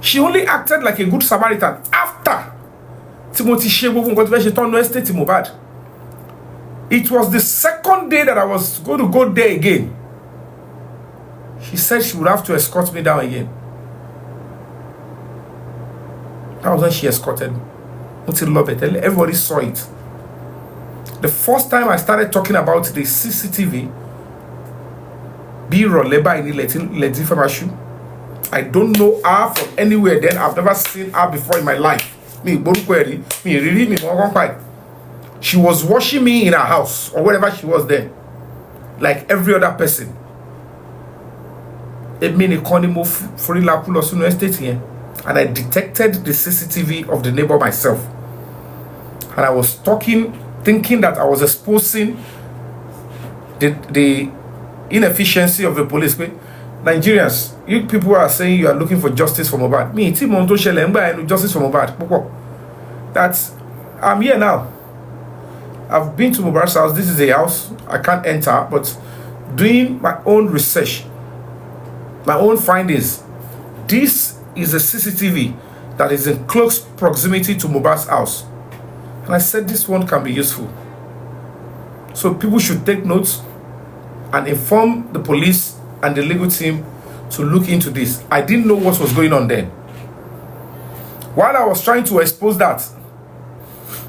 She only acted like a good Samaritan after Timothy Shebu got to turn no estate Mohbad. It was the second day that I was going to go there again. She said she would have to escort me down again. That was when she escorted me. Everybody saw it. The first time I started talking about the CCTV, I don't know her from anywhere then. I've never seen her before in my life. She was watching me in her house or wherever she was there, like every other person. And I detected the CCTV of the neighbor myself. And I was talking, thinking that I was exposing the inefficiency of the police. Nigerians, you people are saying you are looking for justice for Mohbad. Me, justice for Mohbad. That I'm here now. I've been to Mohbad's house. This is a house I can't enter, but doing my own research, my own findings. This is a CCTV that is in close proximity to Mohbad's house. And I said this one can be useful. So people should take notes and inform the police and the legal team to look into this. I didn't know what was going on then. While I was trying to expose that,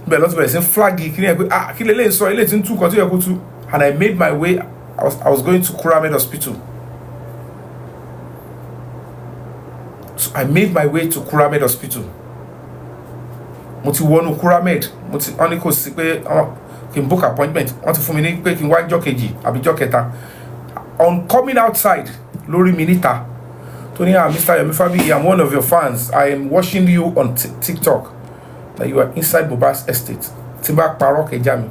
and I made my way. I was going to Kuramed Hospital. So I made my way to Kuramed Hospital. Muti wonu Kuramed, muti only ko si pe kin book appointment. Want to fún mi ní pé kin wá ọjọ́ kejì àbí ọjọ́ kẹta. On coming outside, lórí minita. Tony, Mr. Yomi Fabiyi, I'm one of your fans. I am watching you on TikTok. That you are inside Mohbad's estate. Timba Parok Ejami.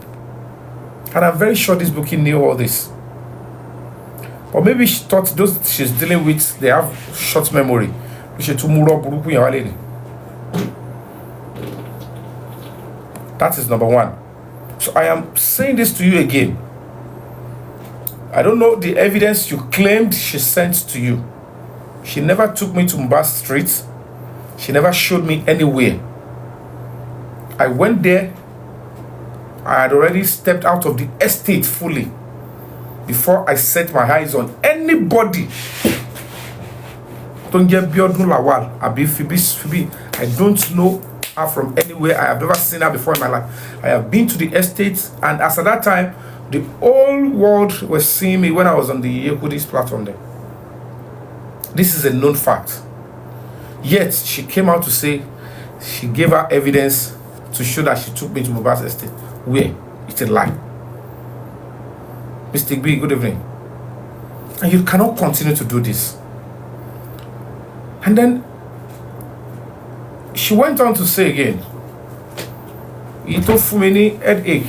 And I'm very sure this booking knew all this. Or maybe she thought those she's dealing with, they have short memory. That is number one. So I am saying this to you again. I don't know the evidence you claimed she sent to you. She never took me to Mohbad's street. She never showed me anywhere. I went there. I had already stepped out of the estate fully before I set my eyes on anybody. Don't get Biodun Lawal, Abi Phoebe. I don't know her from anywhere. I have never seen her before in my life. I have been to the estate, and as at that time, the whole world was seeing me when I was on the Yekudis platform there. This is a known fact. Yet, she came out to say she gave her evidence to show that she took me to Mohbad's estate. Where? It's a lie. Mr. B, good evening. And you cannot continue to do this. And then she went on to say again, Ito Fumini headache.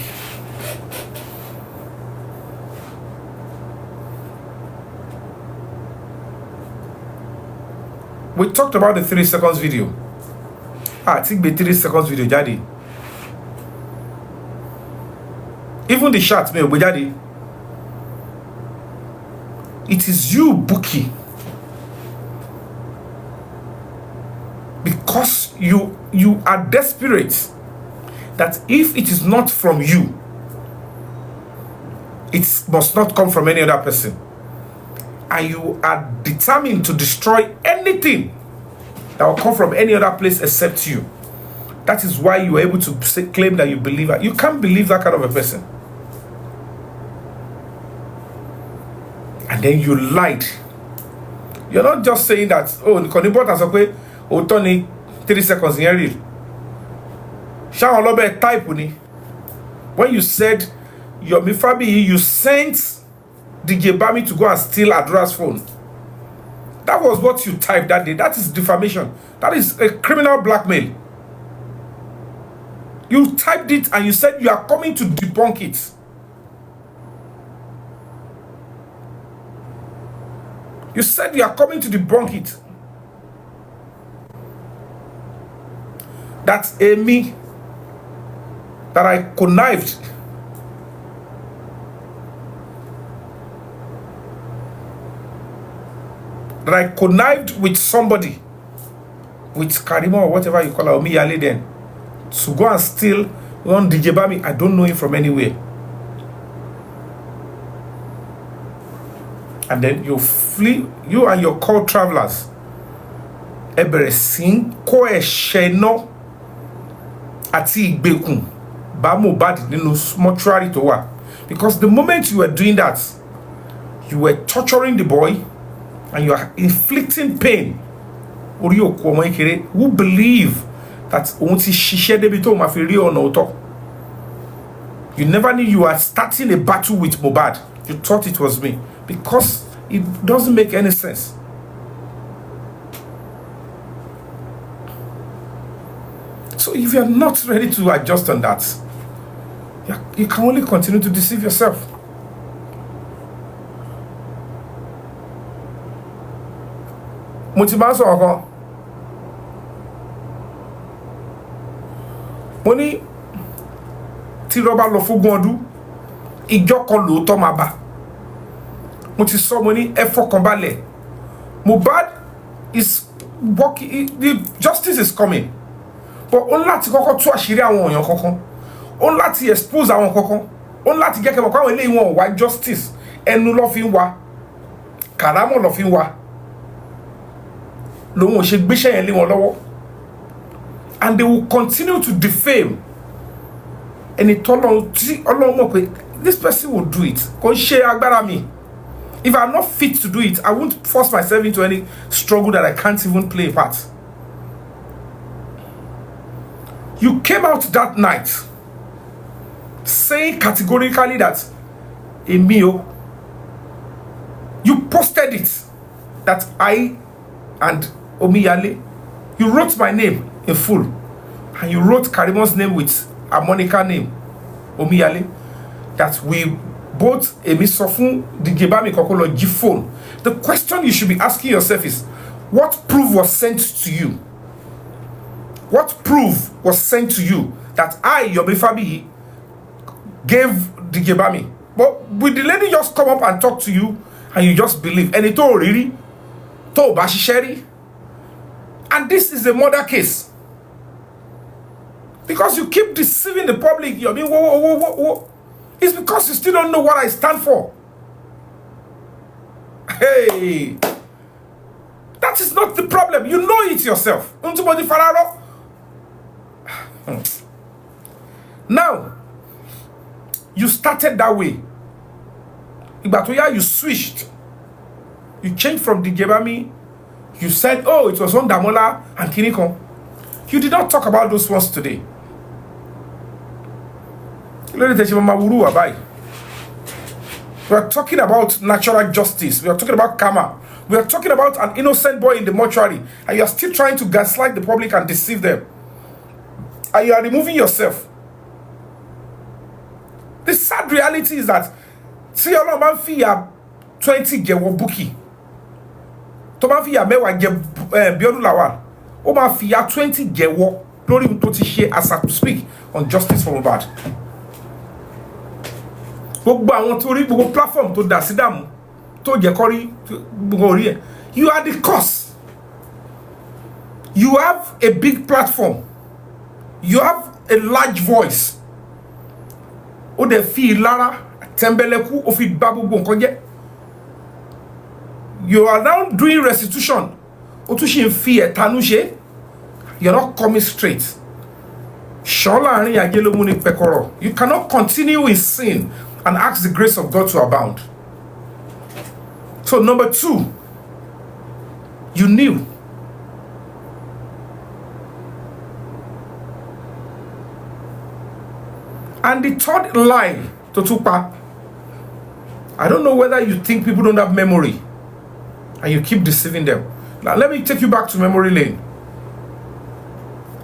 We talked about the 3 seconds video. I think the 3 seconds video, Jadi. Even the shots, me, Jadi. It is you, Buki. Because you are desperate that if it is not from you, it must not come from any other person. And you are determined to destroy anything that will come from any other place except you. That is why you are able to claim that you believe her. You can't believe that kind of a person. And then you lied. You're not just saying that, oh, Nikonibot has a way, oh, Tony, 3 seconds in your real. Shawn Lobe type when you said, Yomi Fabiyi, you sent DJ Bami to go and steal Adra's phone. That was what you typed that day. That is defamation. That is a criminal blackmail. You typed it and you said you are coming to debunk it. You said you are coming to debunk it. That's a me that I connived. That I connived with somebody with Karimo or whatever you call her, Omiyale then, to go and steal one DJ Bami. I don't know him from anywhere. And then you flee, you and your co-travelers. Ebere sing ko esheno ati igbekun ba Mohbad nínú mortuary to wa. Because the moment you were doing that, you were torturing the boy and you are inflicting pain. Ori oku omo ikere who believe that ohun ti ṣiṣẹ́ débi tó ma fi rí ọ̀nà ọ̀tọ̀. You never knew you were starting a battle with Mohbad. You thought it was me. Because it doesn't make any sense. So if you're not ready to adjust on that, you can only continue to deceive yourself. Mo ti bá sọ̀rọ̀ kan. Mo ní tí rọ́bà lọ fógún ọdún, ìjọ kan lóòótọ́ máa bá. Mo ti sọ mo ní ẹ fọkàn balẹ̀. Mohbad is working, the justice is coming. But ó láti kọ́kọ́ tú àṣírí àwọn èèyàn kankan. Ó láti expose àwọn kankan. Ó láti jẹ́ kẹ́ mọ̀ káwọn eléyìí wọn wá justice. Ẹnu ló fi ń wá. Kàrámọ̀ ló fi ń wá. Lòun ò ṣe gbéṣẹ́ yẹn lé wọn lọ́wọ́. And they will continue to defame. Ẹni tọ́lọ́run tí Ọlọ́run mọ̀ pé this person will do it. Kò ń ṣe agbára mi. If I'm not fit to do it, I won't force myself into any struggle that I can't even play a part. You came out that night saying categorically that Emio, you posted it that I and Omiyale, you wrote my name in full and you wrote Karimo's name with a Monica name, Omiyale, that we both Emisofun DJ Bami Kokolo G phone. The question you should be asking yourself is, what proof was sent to you? What proof was sent to you that I, Yomi Fabiyi, gave DJ Bami? But will the lady just come up and talk to you and you just believe? And it all really? To Bashisheri? And this is a murder case. Because you keep deceiving the public, Yomi, whoa. It's because you still don't know what I stand for. Hey, that is not the problem. You know it yourself. Now, you started that way. Ibatoya, you switched. You changed from DJ Bami. You said, oh, it was on Damola and Kiniko. You did not talk about those ones today. We are talking about natural justice. We are talking about karma. We are talking about an innocent boy in the mortuary. And you are still trying to gaslight the public and deceive them. And you are removing yourself. The sad reality is that see your man fee 20 gewo buki. To man fee mewa ge Biodu Lawal. O man fee 20 gewo lórí tó ti ṣe as I speak on justice for Mohbad. Gbogbo àwọn tó rí gbogbo platform tó dá sí dàmú tó jẹ́ kórí gbogbo orí ẹ̀. You are the cause. You have a big platform. You have a large voice. O de fi lára tembeleku o fi ba gbogbo nǹkan jẹ́. You are now doing restitution. O tún ṣe ń fi ẹ̀tanú ṣe. You're not coming straight. Shola àárín ajé ló mú ní pẹ̀kọ̀rọ̀. You cannot continue in sin and ask the grace of God to abound. So number 2, you knew. And the third lie to Tupa, I don't know whether you think people don't have memory and you keep deceiving them. Now let me take you back to memory lane.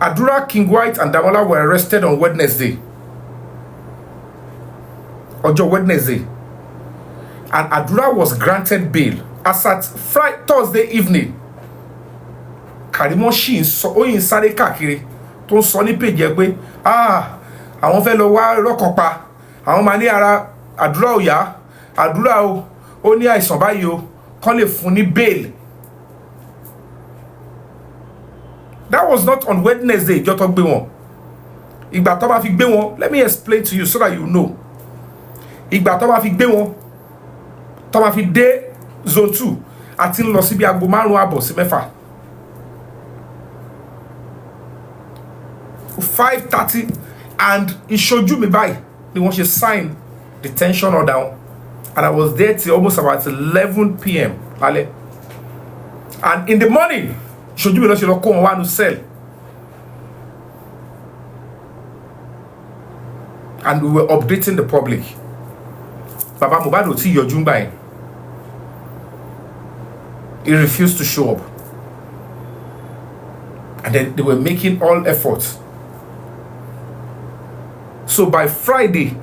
Adura, King White, and Damola were arrested on Wednesday. Ojo Wednesday. And Adura was granted bail as at Thursday evening. Karimo Shin so oyin sáré káàkiri tó ń sọ ní page ẹ pé àwọn fẹ́ lọ wá rọ́kàn pa àwọn máa ní ara Adura ó yá Adura ó ní àìsàn báyìí o kàn lè fún ní bail. That was not on Wednesday. Just talk gbé wọn. Ìgbà tó bá fi gbé wọn, let me explain to you so that you know. Ìgbà tó bá fi gbé wọn, tó bá fi dé zone 2 àti ń lọ sí bí aago 5:30 sí 6. 5:30 and ìṣojú mi báyìí ni wọ́n ṣe sign detention order, and I was there till almost about 11 p.m. lálẹ́. And in the morning, ìṣojú mi lọ ṣe lọ kó wọn wá nu cell. And we were updating the public. Baba Mohbad ò tí yọjú ńgbà yẹn. He refused to show up. And then they were making all efforts. So by Friday,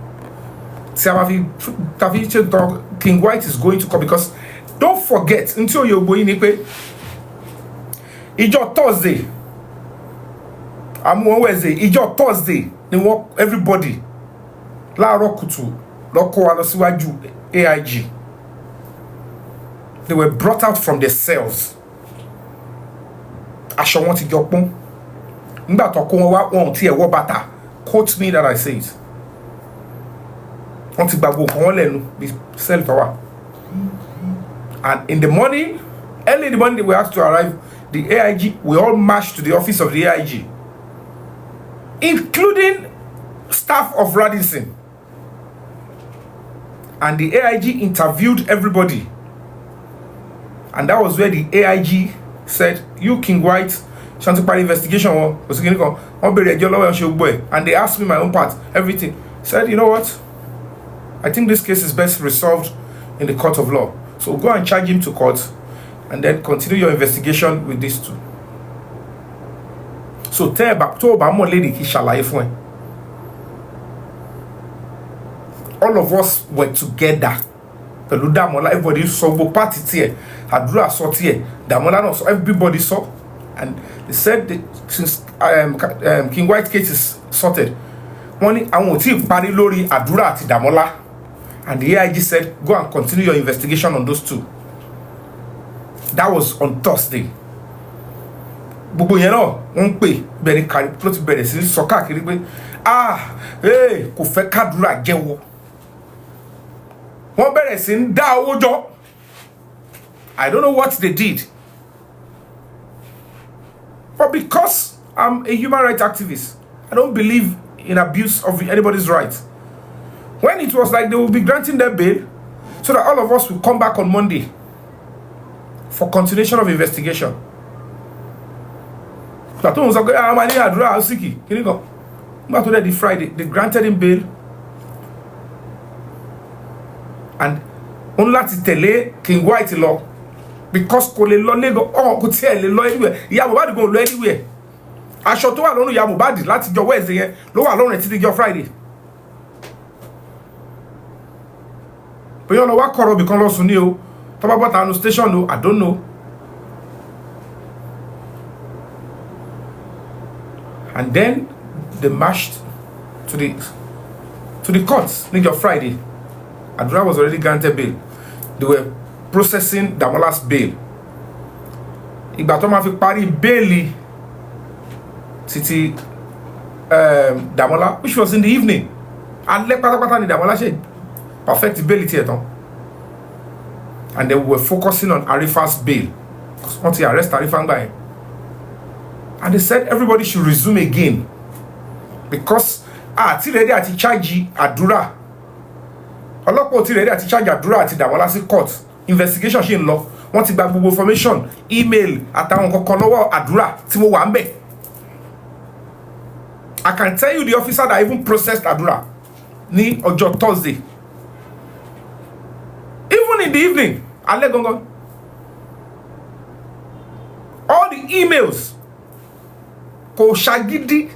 King White is going to come, because don't forget, until you're going to Ijo Thursday, I'm on Wednesday, Ijo Thursday, they want everybody. La Rokutu, Loko Alosiwaju, AIG. They were brought out from their cells. Aṣọ wọn ti jọpọ́n. Nígbà tó kó wọn wá wọn tí ẹ wọ bàtà. Quote me that I say it. Wọ́n ti gbàgbọ́ kan wọn lẹ́nu bí cell tower. And in the morning, early in the morning, they were asked to arrive. The AIG, we all marched to the office of the AIG, including staff of Radisson. And the AIG interviewed everybody. And that was where the AIG said, you King White, Shantipari investigation, and they asked me my own part, everything. Said, you know what? I think this case is best resolved in the court of law. So go and charge him to court, and then continue your investigation with these two. So tell Obama lady ki ṣàlàyé fún ẹ. All of us were together. Pẹ̀lú Dàmọ́lá, everybody saw both party tiẹ̀, Àdúrà sọ tiẹ̀, Dàmọ́lá náà, so everybody saw. And they said that since King White case is sorted, wọ́n ní àwọn ò tí ì parí lórí Àdúrà àti Dàmọ́lá. And the AIG said, go and continue your investigation on those two. That was on Thursday. Gbogbo yẹn náà wọ́n pè bẹ̀rẹ̀ kárí ló ti bẹ̀rẹ̀ sí sọ káàkiri pé kò fẹ́ kádùrà jẹ́wọ́. Wọ́n bẹ̀rẹ̀ sí ń dá owó jọ. I don't know what they did. But because I'm a human rights activist, I don't believe in abuse of anybody's rights. When it was like they will be granting their bail so that all of us will come back on Monday for continuation of investigation. But on the Friday, they granted him bail. And on láti tẹ̀lé King White law, because kò lè lọ Lagos, kò tiẹ̀ lè lọ anywhere. Ìyá Mohbad kò lọ anywhere. Aṣọ tó wà lọ́rùn ìyá Mohbad láti jọ Wednesday yẹn ló wà lọ́rùn títí jọ Friday. Bóyá ọ̀nà wá kọ̀rọ̀ bìkan lọ sùn ní o, tó bá bọ́ta àánú station o, I don't know. And then they marched to the courts níjọ́ Friday. Àdúrà was already granted bail. They were processing Damola's bail. Ìgbà tó máa fi parí bẹ́ẹ̀lì títí Damola, which was in the evening. Alẹ́ pátápátá ni Damola ṣe perfect bẹ́ẹ̀lì tiẹ̀ tán. And they were focusing on Arifa's bail. Wọ́n ti arrest Arifa ńgbà yẹn. And they said everybody should resume again. Because ti ready àti charge Àdúrà. Ọlọ́pàá ti ready àti charge Àdúrà àti Damola sí court. Investigation ṣe ń lọ. Wọ́n ti gba gbogbo information, email àtàwọn kankan lọ́wọ́ Àdúrà tí mo wà ńbẹ̀. I can tell you the officer that even processed Àdúrà ní ọjọ́ Thursday. Even in the evening, alẹ́ gangan. All the emails kò ṣàgídí.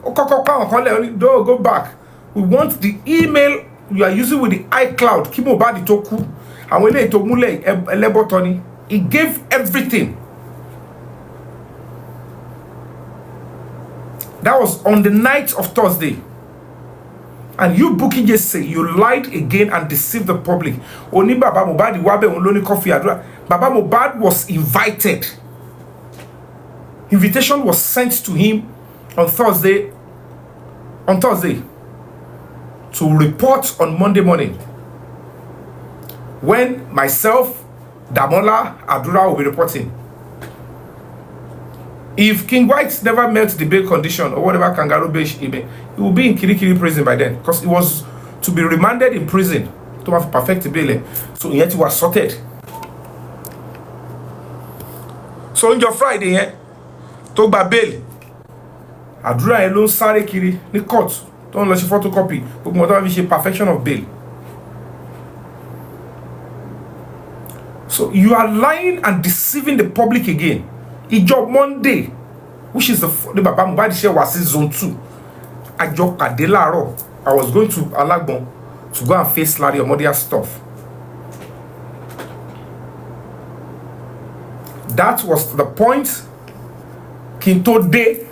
Ó kọ́kọ́ pa àwọn kan lẹ́ don't go back. We want the email you are using with the iCloud. Kí Mohbad tó kú. Àwọn eléyìí tó múlẹ̀ ẹlẹ́bọ̀tọ́ ni. He gave everything. That was on the night of Thursday. And you Bukky just say you lied again and deceived the public. Oni Baba Mohbad wabe on loni coffee Àdúrà. Baba Mohbad was invited. Invitation was sent to him on Thursday to report on Monday morning, when myself, Damola, Adura will be reporting. If King White never met the bail condition or whatever kangaroo bail he will be in Kirikiri prison by then, because it was to be remanded in prison to have perfect bail. So yet it was sorted. So on your Friday, to gba bail, Adura ẹ ló ń sáré kiri ní court tó ń lọ ṣe photocopy gbogbo wọn tó fi ṣe perfection of bail. So you are lying and deceiving the public again. Ìjọ Monday, which is the Baba Mohbad share was in zone 2. Àjọ pàdé láàárọ̀. I was going to Alagbon to go and face Larry Omodia stuff. That was the point. Kí n tó dé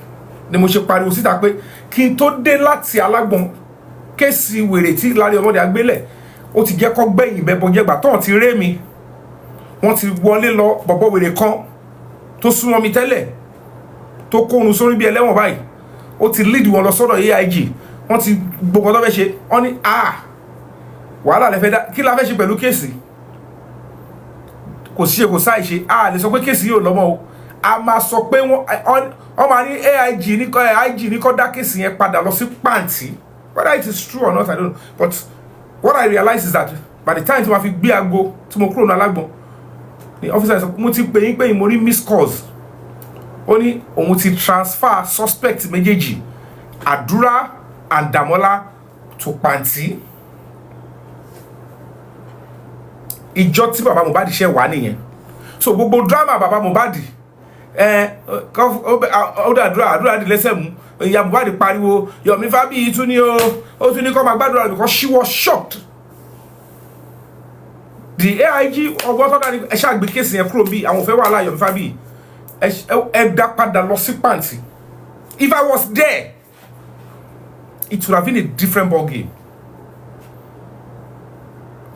ni mo ṣe pariwo síta pé kí n tó dé láti Alagbon kéèsì wèrè tí Larry Omodia gbélẹ̀ ó ti jẹ́ kó gbẹ̀yìn bẹ́bọ jẹ́gbà tó ti ré mi. Wọ́n ti wọlé lọ bọ̀bọ̀ wèrè kan tó súnmọ́ mi tẹ́lẹ̀ tó kóhun sórí bí ẹlẹ́wọ̀n báyìí ó ti lead wọn lọ sọ́dọ̀ AIG wọ́n ti gbogbo tó fẹ́ ṣe wọ́n ní wàhálà lẹ́fẹ́ dá kí la fẹ́ ṣe pẹ̀lú kéèsì kò sí kò sáì ṣe lè sọ pé kéèsì yóò lọ́mọ o a máa sọ pé wọ́n máa ní AIG ní kọ́ dá kéèsì yẹn padà lọ sí pàǹtí, whether it is true or not I don't know, but what I realize is that by the time tí ma fi gbé agbo tí mo kúrò ní Alágbọ̀n, the officer sọ mo ti pè yín mo rí miss calls ó ní òun ti transfer suspect méjèèjì Adura and Damola to pàǹtí. Ìjọ tí Baba Mohbad ṣe wà nìyẹn. So gbogbo drama Baba Mohbad Adura di lẹ́sẹ̀ mú ìyá Mohbad pariwo Yomi fabiyi tún ní ó tún ní kó máa gbàdúrà because she was shocked. The AIG ọgbọ́n tó dání ẹ ṣáà gbé kéèsì yẹn kúrò bí àwọn òfẹ́ wà láàyò Yomi fabiyi ẹ dá padà lọ sí pàǹtí. If I was there, it would have been a different ball game.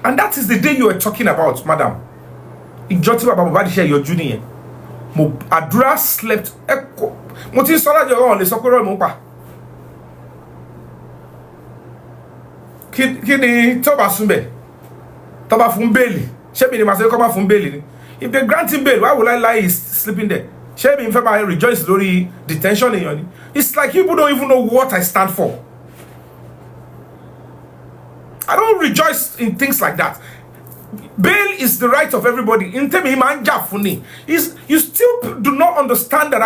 And that is the day you were talking about, madam. Ìjọ tí Baba Mohbad ṣe yọjú nìyẹn. Adura slept. Mo ti sọ lájọ ọ̀hún lè sọ pé rọ́ọ̀ mò ń pa. Kí ni tó bá sún bẹ̀? Tó bá fún bẹ́ẹ̀lì. Ṣé mi ni màá ṣe kọ́ bá fún bẹ́ẹ̀lì ni? If they grant him bail, why would I lie sleeping there? Ṣé mi fẹ́ máa rejoice lórí detention èèyàn ni? It's like people don't even know what I stand for. I don't rejoice in things like that. Bail is the right of everybody. You still do not understand that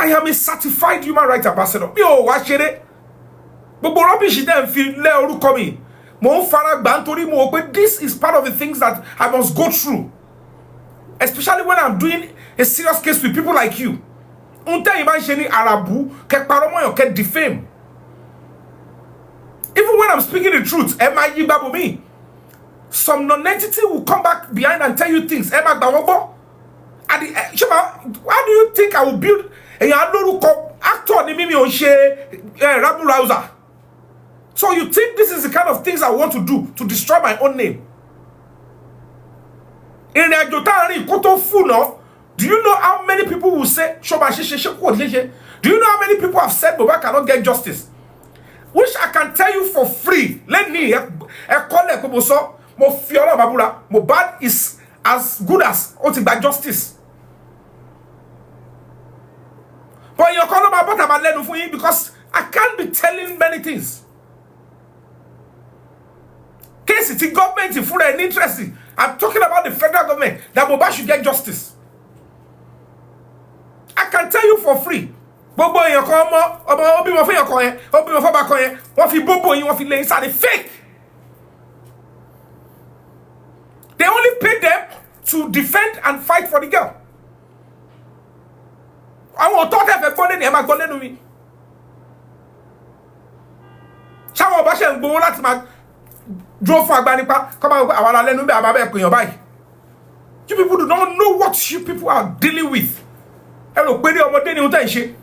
I am a certified human rights ambassador. But rubbish then feel me. This is part of the things that I must go through. Especially when I'm doing a serious case with people like you. Defame. Even when I'm speaking the truth, some non-entity will come back behind and tell you things. Why do you think I will build a actor Rabu Rouser? So you think this is the kind of things I want to do to destroy my own name? Do you know how many people will say do you know how many people have said Mohbad cannot get justice? Which I can tell you for free. Let me Mohbad is as good as by justice. But you're calling about because I can't be telling many things. Case the government is full and interested. I'm talking about the federal government that Mohbad should get justice. I can tell you for free. Bobo in your corner, obi mo fe your corner, obi mo fe back corner. One fi bobo in, one fi lay inside the fake. They only pay them to defend and fight for the girl. I want to talk to everybody. Am I going to me? Shawo ba se ngbowo láti ma draw for agbanipa. Come on, awala lenu be ababe kun your báyìí. You people do not know what you people are dealing with. Hello, pé ọmọdé ni o ta ise.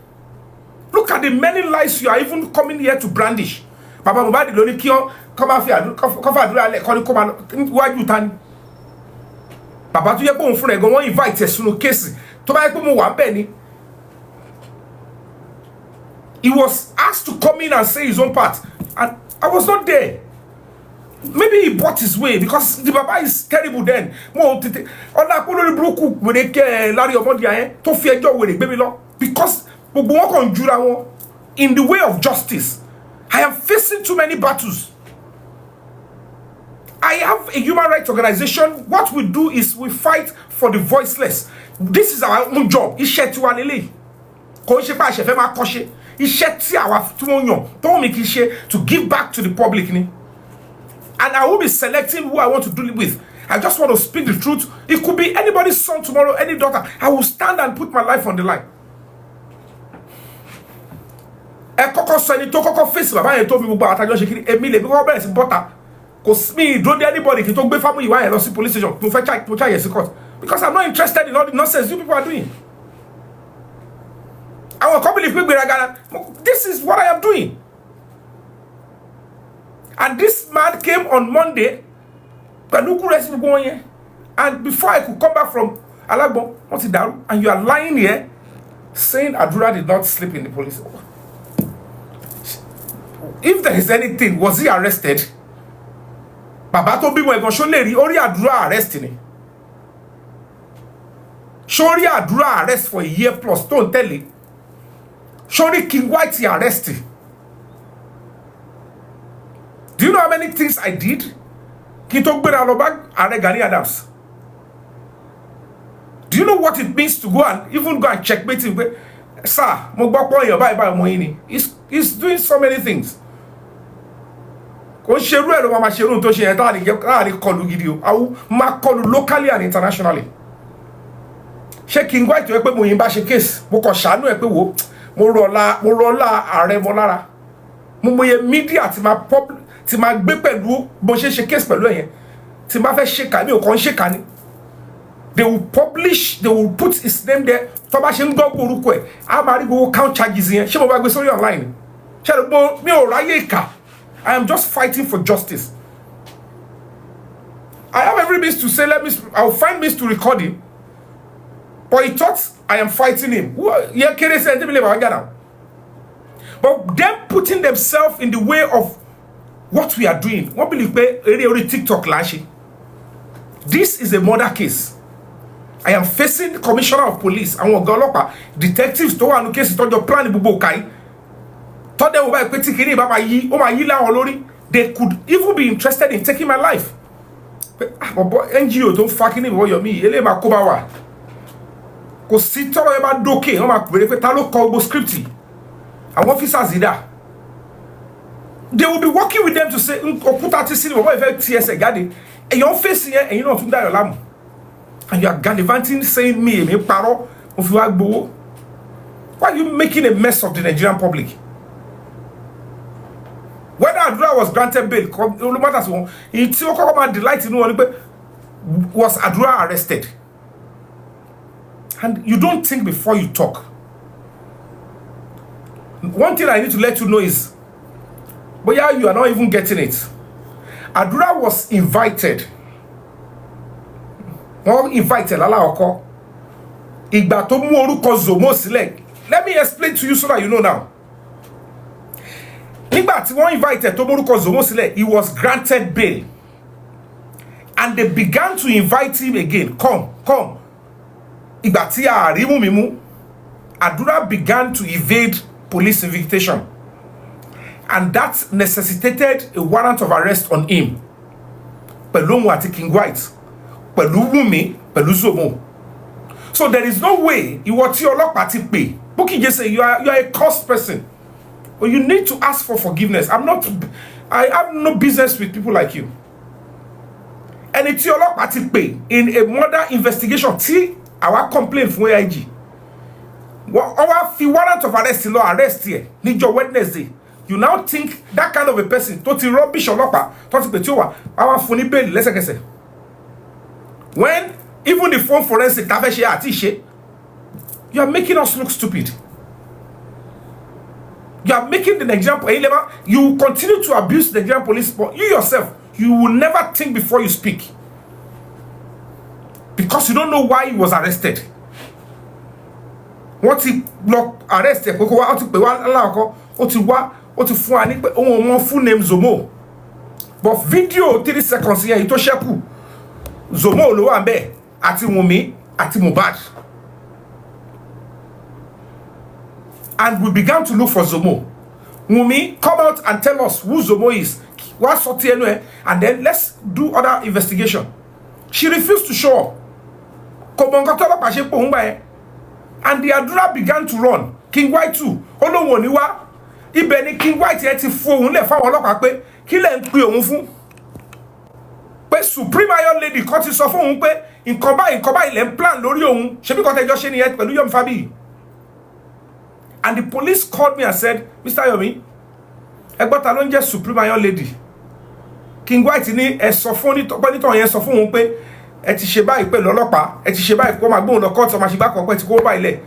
Look at the many lies you are even coming here to brandish. Baba Mohbad ló ní kí o come fi àdúrà le ko ma wájú ta ni. Baba tó yẹ pé òun fún rẹ̀ gan wọ́n invite ẹ sínú case tó bá yẹ pé mo wà ńbẹ̀ ni He was asked to come in and say his own part, and I was not there. Maybe he bought his way because the Baba is terrible then. Because in the way of justice, I am facing too many battles. I have a human rights organization. What we do is we fight for the voiceless. This is our own job. To give back to the public. And I will be selecting who I want to do it with. I just want to speak the truth. It could be anybody's son tomorrow, any daughter. I will stand and put my life on the line. Face Baba told me about me don't anybody to talk family you want to police station to because I'm not interested in all the nonsense you people are doing. I will come believe this is what I am doing. And this man came on Monday, and before I could come back from Alagbo, and you are lying here saying Adura did not sleep in the police. If there is anything, was he arrested? Baba to be mo egon Soleri ori Adura arresting. Shori Adura arrest for a year plus. Don't tell it. Shori King White arrested. Do you know how many things I did? Adams. Do you know what it means to go and checkmate him? Sir, he's doing so many things. Locally and internationally. Shaking White to case. Media ti ma gbé pẹ̀lú bó ṣe case pẹ̀lú ẹ̀yẹn tí ma fẹ́ ṣe kà ní òkan ṣe kà ní. They will publish, they will put his name there. Tó bá ṣe ń gbọ́ orúkọ ẹ̀ a máa rí gbogbo count charges yẹn ṣé mo bá gbé sórí online ṣé mo mi ò ráyè ìkà. I am just fighting for justice. I have every means to say I will find means to record him, but he thought I am fighting him. But them putting themselves in the way of what we are doing. What believe TikTok lashy. This is a murder case. I am facing the commissioner of police and Golopa detectives to one case to plan bubokai. Thought they were they could even be interested in taking my life. But NGO don't fucking Yomi. Ele ma kobawa. Ko si toro e ma doke, o ma pere pe ta lo ko gbo scripty. And officers either. They will be working with them to say, put out this cinema, what TS and you're facing here and you know your lamb. And you are gallivanting saying me paro of you. Why are you making a mess of the Nigerian public? Whether Adura was granted bail, no matters one, it's your delight in one, was Adura arrested? And you don't think before you talk. One thing I need to let you know is, but yeah, you are not even getting it. Adura was invited. Not invited, Ala Igba to mu oruko Zomo sile. Let me explain to you so that you know now. Igba ti won invited to mu oruko Zomo sile, he was granted bail. And they began to invite him again. Come. Igba ti a rimu mimu. Adura began to evade police invitation. And that necessitated a warrant of arrest on him. Pẹ̀lú àti King White. Pẹ̀lú Wumi, pẹ̀lú Zomo. So there is no way you want your ọlọ́pàá ti pè. Bukky just say you are a cursed person. But you need to ask for forgiveness. I have no business with people like you. And it's your ọlọ́pàá ti pè in a murder investigation. Tí our complaint from AIG. Our warrant of arrest law arrest here. Need your Wednesday. You now think that kind of a person, toti rubbish ọlọ́pàá, toti petiwa, our funny bail, lẹ́sẹ̀kẹsẹ̀. When even the phone forensic, you are making us look stupid. You are making the Nigerian police, you continue to abuse the Nigerian police, but you yourself, you will never think before you speak. Because you don't know why he was arrested. wọ́n ti lọ arrest ẹ̀ pé kó wá ó ti pè wá láàkọ́ ó ti wá ó ti fún wa ní pé ohun wọn full name Zomo but video 3 seconds yẹn èyí tó ṣẹ́kù Zomo ló wà ńbẹ̀ àti Wunmi àti Mohbad and we began to look for Zomo. Wunmi, come out and tell us who Zomo is. What's anyway, and then let's do other investigation. She refused to show up. And the Adura began to run. King White too. Olowoniwa. Ibeni King White yet ti phone le fa olopa pe ki le npe ohun fun. Pe Supreme Iron Lady kan ti sọ fún ohun pe nǹkan báyìí le plan lórí ohun. Ṣebí kan tejo ṣe niyan pẹ̀lú Yomi fabiyi. And the police called me and said, Mr. Yomi, egbota ló ń jẹ́ Supreme Iron Lady. King White ní ẹ sọ fún onítọ̀ yẹn sọ fún òun pé ẹ ti ṣe báyìí pẹ̀lú ọlọ́pàá, ẹ ti ṣe báyìí kó máa gbóhùn lọ court ọmọ àṣìgbà kan pé ti kó báyìí lẹ̀.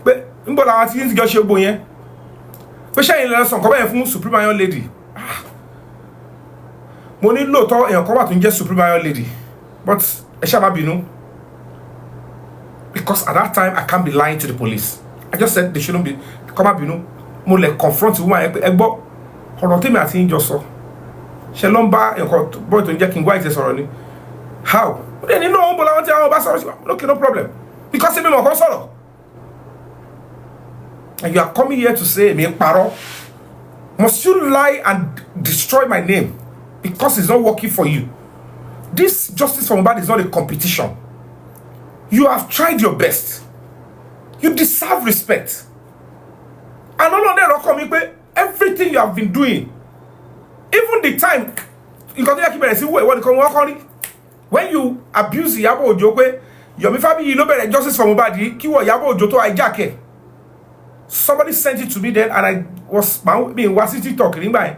Pé níbo làwọn ti ń jọ ṣe gbò yẹn. Pé ṣẹ́yìn lọ sọ nǹkan bẹ́ẹ̀ fún Supreme Iron Lady. Mo ní lóòótọ́ èèyàn kan wà tó ń jẹ́ Supreme Iron Lady. But ẹ ṣá má bínú. Because at that time I can't be lying to the police. I just said they shouldn't be. Come up, mo le confront woman egbo ọ̀rọ̀ tèmi àti yín jọ sọ ṣe ló ń bá nǹkan boy tó ń jẹ́ King White sọ̀rọ̀ ni how they ní no bo làwọn tí àwọn bá sọ̀rọ̀ okay no problem because me mo kon sọ̀rọ̀ and you are coming here to say me parọ́. Must you lie and destroy my name because it's not working for you? This justice for Mohbad is not a competition. You have tried your best. You deserve respect. And all of them come me pé everything you have been doing, even the time you got to keep it. See what come work when you abuse Iyabo Ojo pé Yomi fabiyi ló bẹ̀rẹ̀ justice for Mohbad kí wo Iyabo Ojo tó hijack ẹ̀. Somebody sent it to me then and I was being watching TikTok nígbà yẹn.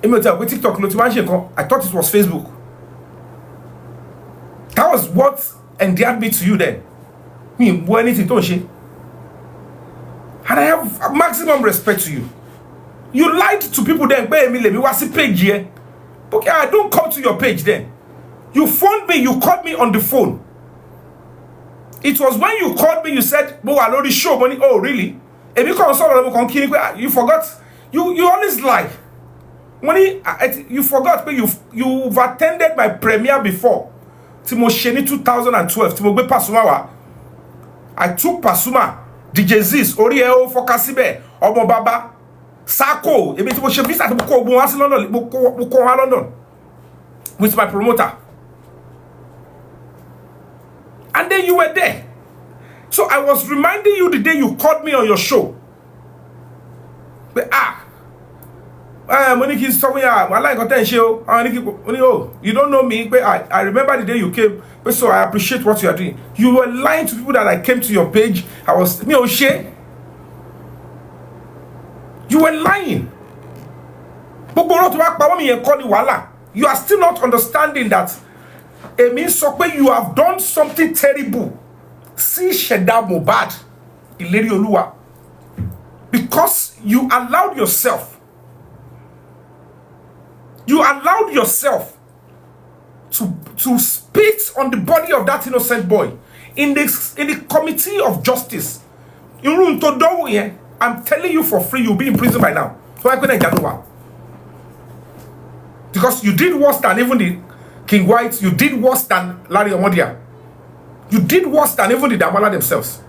Èmi ò tell pé TikTok ló ti máa ń ṣe nǹkan. I thought it was Facebook. That was what endeared me to you then. Me wo anything tó ń ṣe. And I have maximum respect to you. You lied to people then. Let me what's the page here? Okay, I don't come to your page then. You phoned me, you called me on the phone. It was when you called me, you said, "Bo, I already show money." Oh, really? If you you forgot. You always lie. Money, you forgot, but you've attended my premiere before. Timo Sheni 2012. Timo Be Pasuma. I took Pasuma. DJ Ziz, Oriel, Fokasibe, Omo Baba, Sako, ebi tí mo ṣe visa tí mo kó ogun wá sí London, mo kó wá London with my promoter. And then you were there. So I was reminding you the day you called me on your show. But Moniki somewhere, I like attention. Oh, you don't know me, but I remember the day you came. But so I appreciate what you are doing. You were lying to people that I came to your page. I was me Oshe. You were lying. You are still not understanding that it means you have done something terrible. See Sheda Mohbad, Ileri Oluwa, because you allowed yourself. You allowed yourself to spit on the body of that innocent boy in the committee of justice. I'm telling you for free, you'll be in prison by now. So I couldn't. Because you did worse than even the King White, you did worse than Larry Omodia. You did worse than even the Damala themselves.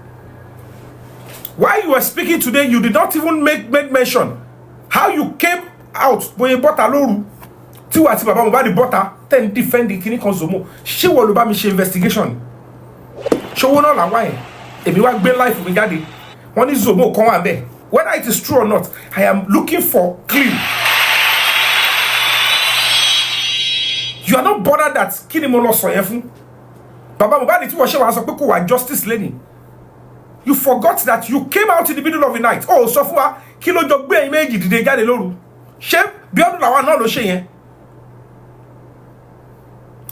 While you were speaking today, you did not even make mention how you came out when you bought a loru. Tí wà tí bàbá mo bá di bọ́ta ten defend kíní kan Zomo. Ṣé wọ́n ló bá mi ṣe investigation? Ṣé wọ́n náà làwọn ẹ̀? Èmi wá gbé life mi jáde. Wọ́n ní Zomo kan wà bẹ́ẹ̀. Whether it is true or not, I am looking for clean. You are not bothered that kíni mo lọ sọ yẹn fún. Bàbá mo bá di tí wọ́n ṣe wá sọ pé kò wá justice lẹ́ni. You forgot that you came out in the middle of the night. Oh, sọ fún wa kí ló jọ gbé ẹ̀yin méjì dìde jáde lóru. Ṣé bí ọdún làwọn náà ló ṣe yẹn?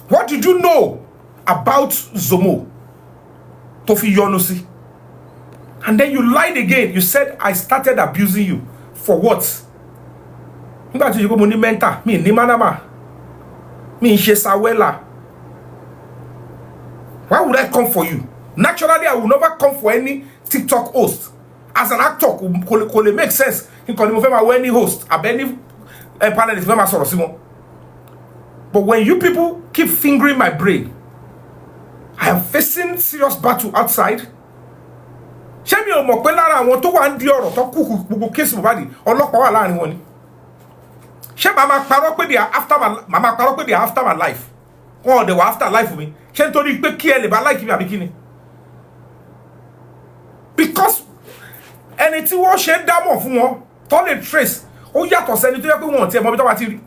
What did you know about Zomo? Tofi Yonosi. And then you lied again. You said I started abusing you. For what? Me ni manama. Me Shesawela. Why would I come for you? Naturally, I will never come for any TikTok host. As an actor, could it make sense? You can move any host, any panelist, but when you people keep fingering my brain, I am facing serious battle outside. Ṣé mi ò mọ̀ pé lára àwọn tó wà ń di ọ̀rọ̀ tó kú gbogbo case Mohbad ọlọ́pàá wà láàrin wọn ni. Ṣé màmá parọ́ pé they are after my life? Or they were after life mi. Ṣé nítorí pé kí ẹ lè bá like mi àbí kí ni? Because ẹni tí wọ́n ṣe dámọ̀ fún wọn tó lè trace ó yàtọ̀ sẹ́ni tó yẹ pé wọn ò tiẹ̀ mọ̀ bí tó bá ti rí.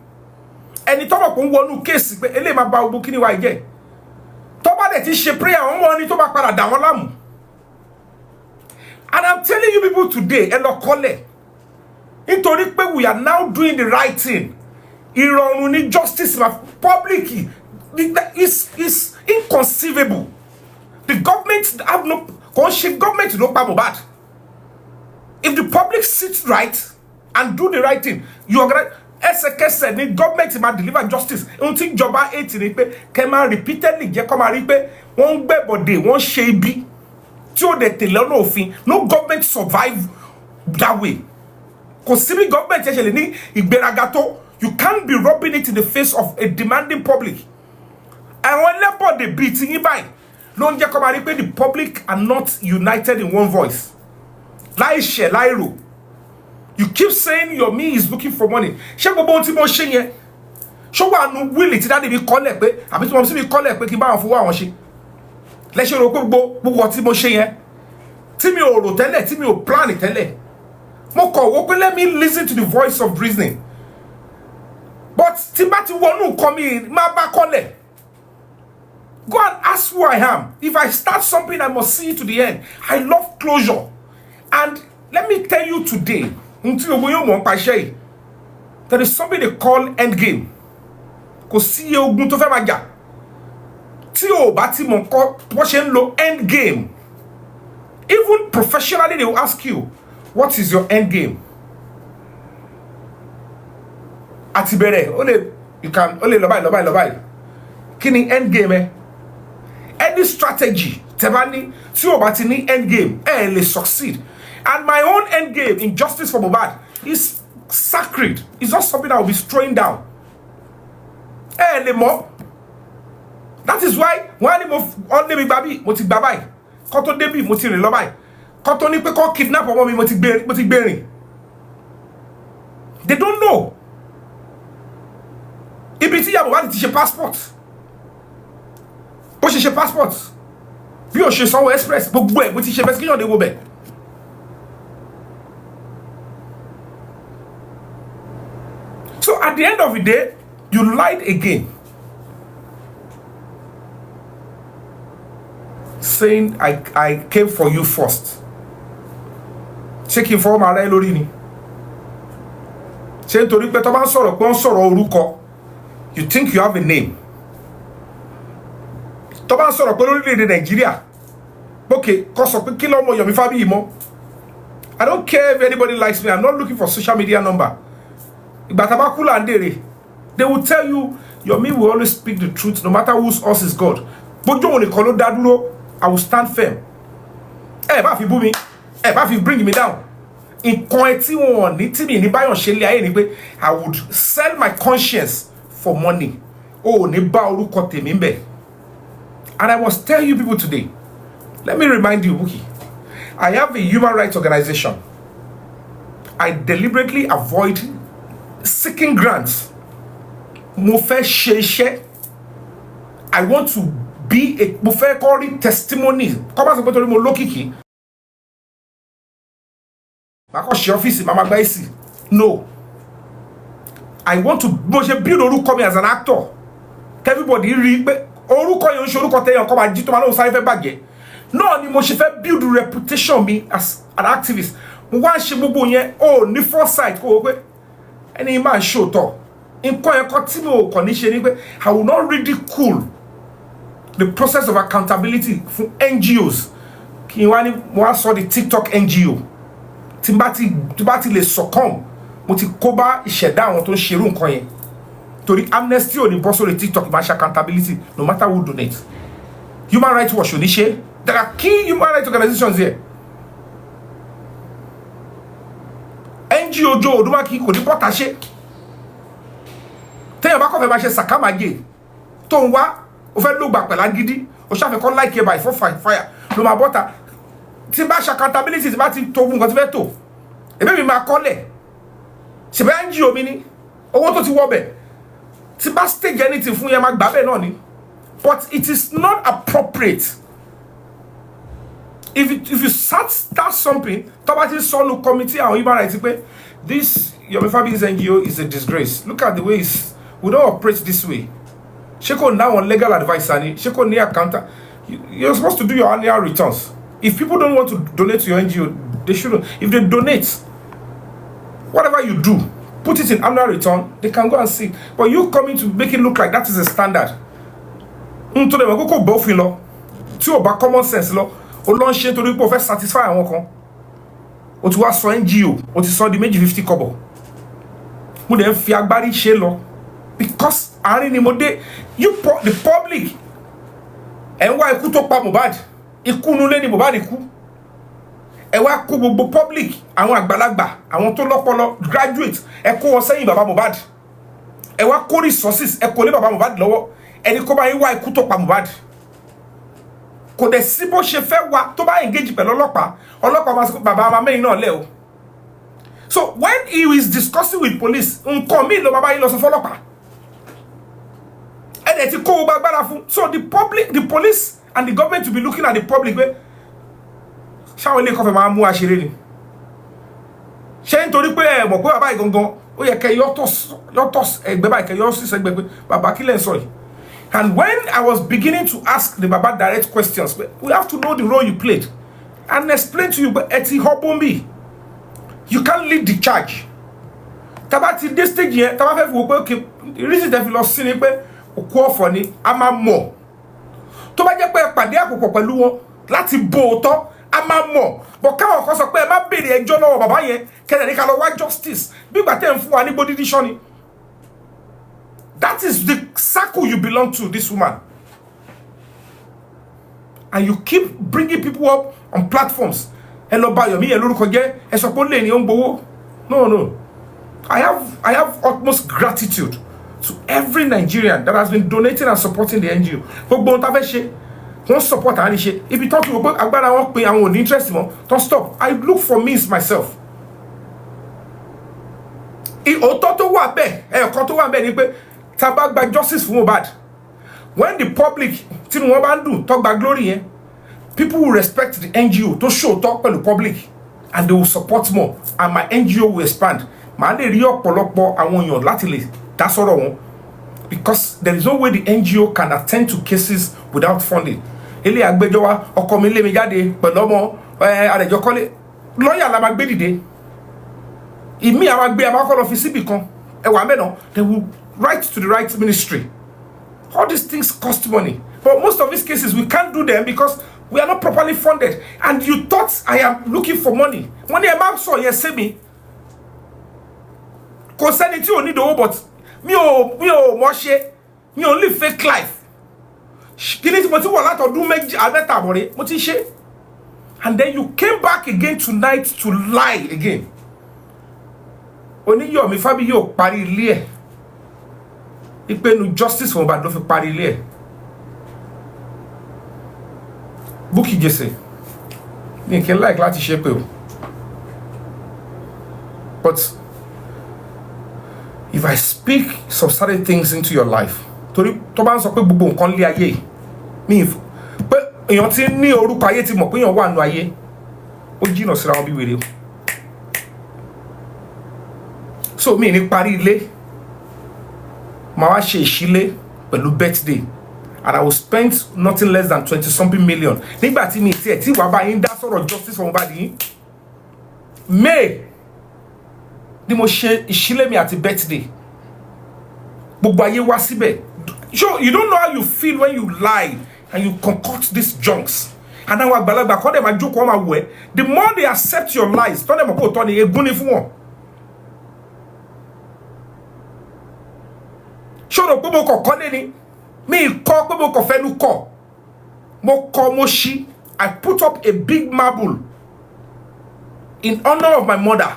Ẹni tó mọ̀ pé ń wọnú case pé eléyìí máa ba gbogbo kíní wa jẹ́. Tó bá dẹ̀ ti ṣe prayer àwọn ọmọ ẹni tó bá padà dà wọ́n láàmú. And I'm telling you people today, Elokole, nítorí pé we are now doing the right thing. Ìrọ̀rùn ní justice public is inconceivable. The government have no government no pa Mohbad. If the public sits right and do the right thing, you organize ẹsẹ̀kẹsẹ̀ ní government ma deliver justice. Ohun tí ìjọba 8 ni pé kẹ́ máa repeatedly jẹ́ kó máa rí pé wọ́n ń gbẹ̀bọ̀dé, wọ́n ṣe ibi. No government survive that way. Because civil government actually you can't be rubbing it in the face of a demanding public. And whenever they beating you by, the public are not united in one voice. You keep saying Yomi is looking for money. Show one will it that they call it, I mean, to call it, but let's show what Timo Shea. Timmy or tell Timmy or plan it tell it. Moko, let me listen to the voice of reasoning. But Timothy won't come in, my back on it. Go and ask who I am. If I start something, I must see it to the end. I love closure. And let me tell you today, there is something they call endgame. Because see you to Femaja. Tio Bati Monko watching low end game. Even professionally, they will ask you, what is your end game? Atibere, only you can only lobai. Kini end game, any strategy, Tebani, Tio Batini end game, they succeed. And my own end game in justice for Mohbad is sacred. It's not something I will be throwing down. Anymore. That is why when only me baby moti babai koto debi moti re lobai koto ni pe ko kidnap omo mi moti berin. They don't know. Ibi ti ya Mohbad ti ṣe passport. Bó ṣe passport. Bí ó ṣe sanwó express gbogbo ẹ̀ bó ti ṣe investigation de wo be. So at the end of the day, you lied again. Saying I came for you first. Checking for my lórí ni. Saying torí pé tó bá sọ̀rọ̀ pé on sọ̀rọ̀ orúkọ. You think you have a name. Tó bá sọ̀rọ̀ pé lórílẹ̀-èdè Nigeria. Okay, kó sọ pé kí ló mọ Yomi Fabiyi mọ́. I don't care if anybody likes me. I'm not looking for social media number. Ìgbà tá bá kú là ń dèrè. They will tell you Yomi will always speak the truth no matter whose us is God. Bójú òun nìkan ló dá dúró. I will stand firm. Bá fi bú mi. Bá fi bring me down. Nǹkan tí wọ́n ní tí mi ní báyọ̀ ṣe lé ayé ni pé I would sell my conscience for money. Oh, ní bá orúkọ tèmi ńbẹ̀. And I must tell you people today. Let me remind you, Buki. I have a human rights organization. I deliberately avoid seeking grants. Mo fẹ́ ṣe iṣẹ́. I want to be a mo fẹ́ kọ́ rí testimony. Kọ́má sọ pé torí mo lókìkí. Màá kọ́ ṣe ọ́fíìsì, màá máa gba èsì. No. I want to mo ṣe build orúkọ mi as an actor. Everybody rí pé orúkọ yẹn ń ṣe orúkọ tẹ́yàn kọ́ máa jí tó máa lóun sáré fẹ́ bàjẹ́. No, ni mo ṣe fẹ́ build reputation mi as an activist. Mo wá ṣe gbogbo yẹn ní foresight kó o pé ẹni máa ṣòótọ́. Nǹkan ẹ̀kọ́ tí mo kàn ní ṣe ni pé I will not ridicule the process of accountability for NGOs. Kí n wá ní mo wá sọ di TikTok NGO. Tí bá ti lè succumb, mo ti kó bá ìṣẹ̀dá àwọn tó ń ṣerú nǹkan yẹn. Torí amnesty ò ní bọ́ sórí TikTok máa ṣe accountability no matter who donate. Human Rights Watch ò ní ṣe. There are key human rights organizations here. NGO Joe Odumaki kò ní bọ́ta ṣe. Téèyàn bá kọ́ fẹ́ máa ṣe sàkámàgé tó ń wá ó fẹ́ ló gbà pẹ̀lá gidi ó ṣàfẹ́ kọ́ láìkí by fire ló máa bọ́ta. Tí bá ṣe accountability tí bá ti tó nǹkan tí fẹ́ tó èmi mi máa kọ́lẹ̀ ṣèbẹ́ NGO mi ní owó tó ti wọ́ bẹ̀ tí bá stage anything fún yẹn máa gbà bẹ́ẹ̀ náà ni. But it is not appropriate. If you start something, Tabati Sonu committee and human rights, this Yomi Fabiyi's NGO is a disgrace. Look at the way we don't operate this way. Sheko now on legal advice, and Sheko near accountant. You're supposed to do your annual returns. If people don't want to donate to your NGO, they shouldn't. If they donate, whatever you do, put it in annual return, they can go and see. But you coming to make it look like that is a standard. To them, go both in law. Two about common sense law. O lọ ṣe torí pé o fẹ́ satisfy àwọn kan. O ti wá sọ NGO, o ti sọ di 250 kobo. Mo dẹ̀ fi agbárí ṣe lọ because àárín ni mo dé the public ẹ wá ikú tó pa Mohbad. Ikú nulé ni Mohbad ikú. Ẹ wá kó gbogbo public àwọn àgbàlagbà, àwọn tó lọ́pọlọ graduate ẹ kó wọn sẹ́yìn bàbá Mohbad. Ẹ wá kó resources ẹ kó lé bàbá Mohbad lọ́wọ́. Ẹni kó bá yín wá ikú tó pa Mohbad. Kò dẹ̀ sí bó ṣe fẹ́ wá tó bá engage pẹ̀lú ọlọ́pàá máa sọ bàbá máa mẹ́rin náà lẹ́ o. So when he is discussing with police nǹkan mi ló máa bá yín lọ sọ fọ́lọ́pàá. Ẹ̀dẹ̀ ti kó o bá gbára fún. So the police and the government will be looking at the public pé ṣáwọn ilé kọfẹ́ máa mú àṣírí ni. Ṣé nítorí pé ẹ mọ̀ pé bàbá ìgangan ó yẹ kẹ́ yọ́tọ̀ ẹgbẹ́ báyìí kẹ́ yọ́ sí sẹ́gbẹ́ pé bàbá kí lẹ́ ń sọ yìí. And when I was beginning to ask the Baba direct questions, we have to know the role you played and explain to you, but Eti Hobombi, you can't lead the charge. Tabati this stage here, Tabafe okay, the reason that we lost sin pe okwo funny, ama mo. To ba je pe pade akoko pẹ̀lú wọn láti bo to, ama mo. But káwọn kan sọ pé ẹ má béèrè ẹjọ́ lọ́wọ́ bàbá yẹn, kẹ́ ní ká lọ wá justice. Bí gbà tẹ́ ń fún wa ní body dictionary. That is the circle you belong to, this woman. And you keep bringing people up on platforms. Hello, Yomi, hello, Koge, No. I have utmost gratitude to every Nigerian that has been donating and supporting the NGO. Don't support any shit. If you talk to about I won't pay, I won't interest in don't stop. I look for means myself. Tabak by justice for Mohbad. When the public talk by glory, people will respect the NGO to show talk to the public and they will support more and my NGO will expand. Because there is no way the NGO can attend to cases without funding. Lawyer they will write to the right ministry. All these things cost money. But most of these cases, we can't do them because we are not properly funded. And you thought I am looking for money. Money I'm so you say me. Concerning you need the but me only fake life. And then you came back again tonight to lie again. Only Yomi Fabiyi parí ilé ẹ̀. Ìpinnu justice for Mohbad ló fi parí ilé ẹ̀. Bukky Jesse. Ní kí n like láti ṣe pé o. But if I speak some certain things into your life, torí tó bá ń sọ pé gbogbo nǹkan lé ayé mi pé èèyàn tí ní orúkọ ayé ti mọ̀ pé èèyàn wà nínú ayé ó jìnnà síra wọn bí wèrè o. So mi ní parí ilé màá wá ṣe ìṣílé pẹ̀lú birthday and I will spend nothing less than 20-something million. Nígbà tí mi tiẹ̀ tí wàá bá yín dá sọ̀rọ̀ justice for Mohbad yín May ni mo ṣe ìṣílé mi àti birthday gbogbo ayé wá síbẹ̀. So you don't know how you feel when you lie and you concoct these junks. And now àgbàlagbà kọ́ dẹ̀ máa jókòó máa wẹ̀. The more they accept your lies tọ́ dẹ̀ mọ̀ pé òótọ́ ni ègún ni fún wọn. Ṣòro pé mo kọ̀ kọ́lé ni mi kọ́ pé mo kọ̀ fẹ́nu kọ̀ mo kọ́ mo ṣí I put up a big marble in honor of my mother.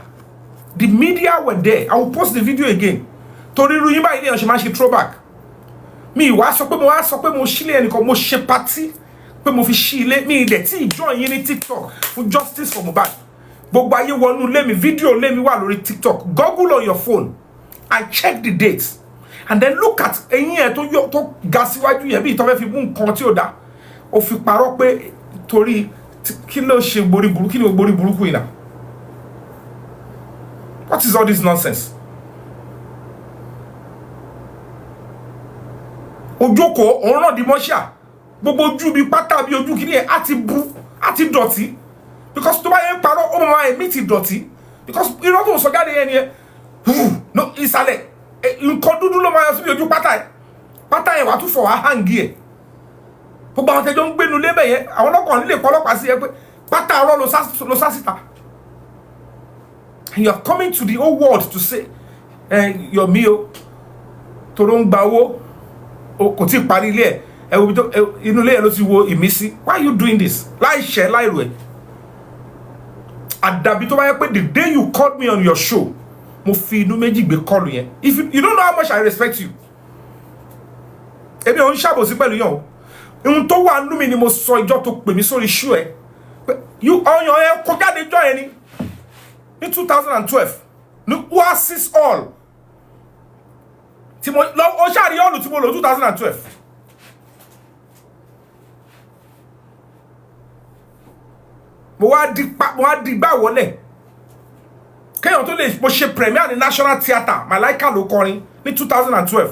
The media were there. I will post the video again. Torí irú yín báyìí ni ṣe máa ṣe throwback. Mi wá sọ pé mo ṣílé ẹnìkan, mo ṣe party pé mo fi ṣí ilé. Mi dẹ̀ tí join yín ní TikTok fún justice for Mohbad. Gbogbo ayé wọnú ilé mi, video ilé mi wà lórí TikTok. Google on your phone and check the dates. And then look at ẹ̀yin ẹ̀ tó ga síwájú yẹn bí ìtọ́ fẹ́ fi mú nǹkan tí ò dá. Ó fi parọ́ pé torí kí ló ṣe borí burúkú, kí ni borí burúkú yìí náà? What is all this nonsense? Ojoko ọ̀rọ̀ di mọ́ṣà. Gbogbo ojú bí pátá bí ojú kìíní ẹ̀ á ti bú, á ti dọ̀tí. Because tó bá yẹn parọ́, ó máa ẹ̀mí ti dọ̀tí. Because irọ́ tó ń sọ jáde yẹn ni ẹ. No, ìsàlẹ̀. Nǹkan dúdú ló máa yọ síbi ojú pátá ẹ̀. Pátá ẹ̀ wà tún fọ̀ wá hàngí ẹ̀. Gbogbo àwọn tẹjọ́ ń gbénu lébẹ̀ yẹn, àwọn ọlọ́kàn nílé pọ́lọ́pàá sí ẹ pé pátá ọ̀rọ̀ ló sá síta. And you are coming to the whole world to say, Yomi o, toro ń gba owó, kò tí ì parí ilé ẹ̀, inú ilé ẹ̀ ló ti wo ìmísí. Why are you doing this? Láì ṣẹ́ láì rò ẹ̀. Àdàbí tó bá yẹ pé the day you called me on your show, mo fi inú méjì gbé call yẹn. If you don't know how much I respect you. Èmi ò ń ṣàbòsí pẹ̀lú yàn o. Ohun tó wà nínú mi ni mo sọ ìjọ tó pè mí sórí show ẹ̀. Ọyàn ẹ̀ kó jáde jọ ẹ̀ ni. In 2012, ní Oasis Hall. Tí mo lọ ó ṣàrí hall tí mo lò 2012. Mo wá di gbà wọlé. Kéèyàn tó lè mo ṣe premiere ní National Theatre, Malaika ló kọrin ní 2012.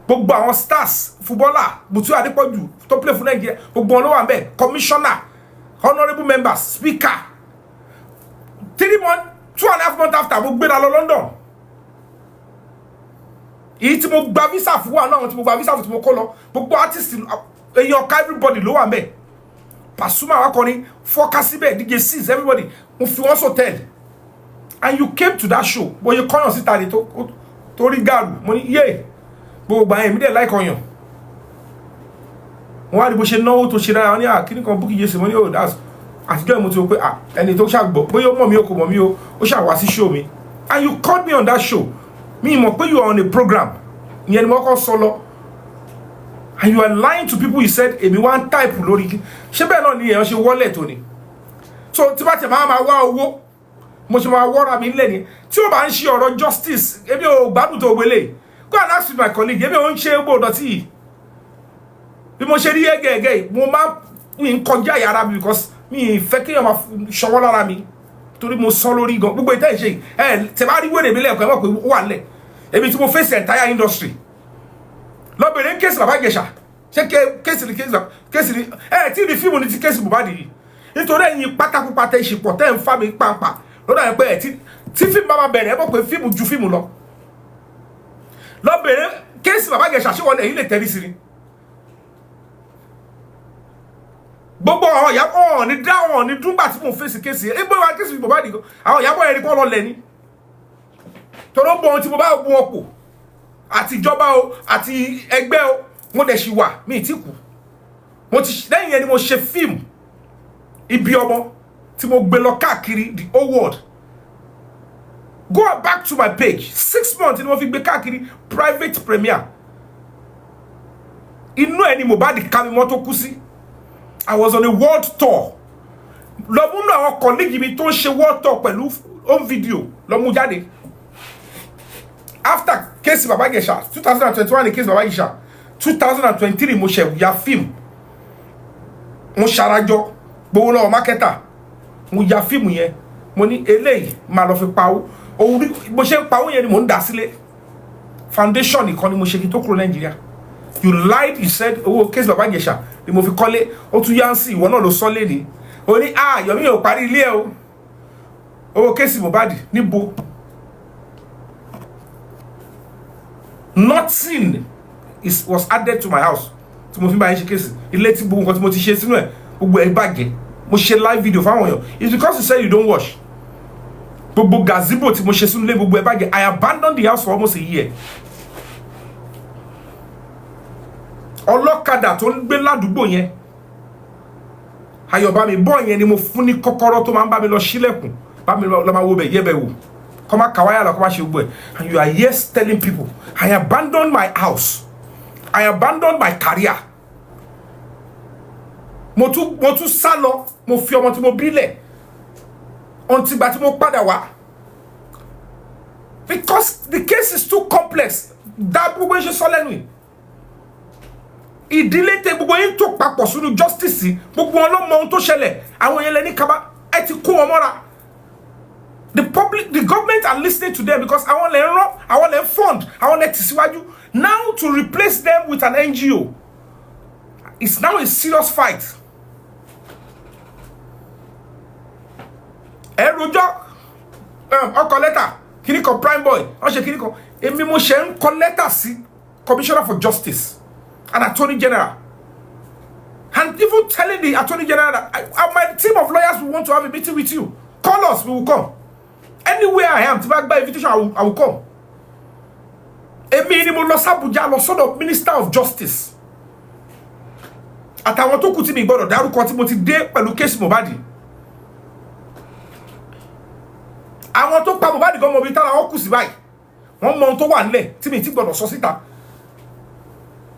Gbogbo àwọn stars, footballer, Butu Adepoju, tó play fún Nigeria, gbogbo wọn ló wà ńbẹ̀, commissioner, honorable members, speaker. 3 months, 2.5 months after, mo gbéra lọ London. Èyí tí mo gba visa fún wa náà, tí mo gba visa fún tí mo kó lọ. Gbogbo artist, èèyàn ká everybody ló wà ńbẹ̀. Pasuma wá kọrin, focus síbẹ̀, DJ Sis, everybody. Mo fi wọ́n hotel. And you came to that show. But you kọ́yàn síta ni tó rí gàrú. Mo ní, yeah. Gbogbo àyẹ̀ mi dẹ̀ like ọyàn. Wọ́n wá rí bó ṣe náwó tó ṣe dára. Wọ́n ní kíní kan búkì yé sí. Wọ́n ní oh that's. Àtijọ́ mo ti rò pé ẹni tó ṣàgbọ́ bóyá ó mọ̀ mí o kò mọ̀ mí o ó ṣàwá sí show mi. And you called me on that show. Mi mọ̀ pé you are on a program. Ìyẹn ni mo kọ́ sọ lọ. And you are lying to people. You said èmi wá ń type lórí kí. Ṣé bẹ́ẹ̀ náà ni èèyàn ṣe wallet tó ni? So tí bá tẹ̀ máa wá owó mo ṣe máa wọ́ra mi nílẹ̀ ni. Tí ó bá ń ṣe ọ̀rọ̀ justice èmi ò gbádùn tó gbélé. Go and ask with my colleague. Èmi ò ń ṣe gbòdò tí. Bí mo ṣe rí ẹgẹẹgẹ mo máa ń kọjá yàrá mi because mi fẹ́ kí ọmọ ṣọwọ́ lára mi torí mo sọ lórí gan gbogbo ìtẹ́ ìṣe tẹ bá rí wèrè mi lẹ́ẹ̀kan ẹ mọ̀ pé ó wà nílẹ̀ èmi tí mo face entire industry lọ́bẹ̀rẹ̀ kéèsì bàbá Ìjẹ̀ṣà ṣé kéèsì ni tí ní fíìmù ní ti kéèsì Mohbad yìí nítorí ẹ̀yin pátákó pátá ìṣepọ̀ tẹ́ ń fà mí pàǹpà lọ́dọ̀ ẹ̀ pé tí fíìmù bá máa bẹ̀rẹ̀ ẹ mọ̀ pé fíìmù ju fíìmù lọ lọ́bẹ̀rẹ̀ kéèsì bàbá Ìjẹ̀ṣà ṣé wọlé ẹ̀yin lè tẹ́rí sí ni gbogbo àwọn ìyàbọ̀ ní dáwọn ní dúngbà tí mo fèsì kéèsì ẹ̀ gbogbo àwọn kéèsì Mohbad nìkan àwọn ìyàbọ̀ ẹ̀rí kọ́ lọ lẹ̀ ní tọ́rọ bọ̀ ohun tí mo bá gun ọ̀pọ̀ àti ìjọba o àti ẹgbẹ́ o mo dẹ̀ ṣì wà mí tí kù mo ti lẹ́yìn ẹni mo ṣe fíìmù ibi ọmọ tí mo gbé lọ káàkiri the whole world go back to my page 6 months ni mo fi gbé káàkiri private premiere inú ẹni Mohbad ká mi mọ́ tó kú sí. I was on a world tour. Lọ mú àwọn colleague mi tó ń ṣe world tour pẹ̀lú home video lọ mú jáde. After case Baba Ìjẹ̀ṣà 2021 ni case Baba Ìjẹ̀ṣà 2023 mo ṣe ya film. Mo ṣarajọ gbowó lọ́wọ́ marketer. Mo ya film yẹn. Mo ní eléyìí máa lọ fi pawó. Orí bó ṣe ń pawó yẹn ni mo ń dá sílé. Foundation nìkan ni mo ṣe kí tó kúrò Nàìjíríà. You lied, you said owó case Baba Ìjẹ̀ṣà ni mo fi kọ́lé ó tún yánsì ìwọ náà ló sọ lé ní ó ní Yomi ò parí ilé ẹ o owó case Mohbad níbo nothing was added to my house tí mo fi bá yín ṣe case ilé tí gbogbo nǹkan tí mo ti ṣe sínú ẹ̀ gbogbo ẹ̀ bàjẹ́ mo ṣe live video fáwọn èèyàn it's because you say you don't wash gbogbo gazebo tí mo ṣe sínú ilé gbogbo ẹ̀ bàjẹ́ I abandoned the house for almost a year. Ọlọ́kadà tó ń gbé ládùúgbò yẹn Ayọ̀bámi boy yẹn ni mo fún ní kọ́kọ́rọ́ tó máa ń bá mi lọ ṣílẹ̀kùn bá mi lọ máa wo bẹ̀ yẹ́bẹ̀ wò kọ́ máa kàwáyà lọ kọ́ máa ṣe gbogbo ẹ̀. And you are here telling people I abandoned my house, I abandoned my career, mo tún sá lọ, mo fi ọmọ tí mo bí lẹ̀ until gbà tí mo padà wá because the case is too complex. Dá gbogbo ẹ ṣe sọ lẹ́nu yìí. Ìdílé tẹ gbogbo yín tó papọ̀ sínú justice gbogbo wọn ló mọ ohun tó ṣẹlẹ̀ àwọn yẹn lẹ ní kaba ẹ ti kó wọn mọ́ra. The government are listening to them because àwọn lè rán àwọn lè fund àwọn lè tẹ̀síwájú. Now to replace them with an NGO, it's now a serious fight. Ẹ rojọ́ ọkọ̀ lẹ́tà kìíní kan prime boy wọ́n ṣe kìíní kan èmi mo ṣe ń kọ lẹ́tà sí Commissioner for Justice and Attorney General, and even telling the Attorney General that my team of lawyers will want to have a meeting with you. Call us, we will come. Anywhere I am, to back by invitation, I will come. Èmi ni mo lọ sí Abuja lọ sọ́dọ̀ Minister of Justice. Àtàwọn tó kù tí mi gbọ́dọ̀ dárúkọ tí mo ti dé pẹ̀lú case Mohbad. Àwọn tó pa Mohbad gan mo bi tara wọn kù sí báyìí. Wọ́n mọ ohun tó wà nílẹ̀ tí mi ti gbọ́dọ̀ sọ síta.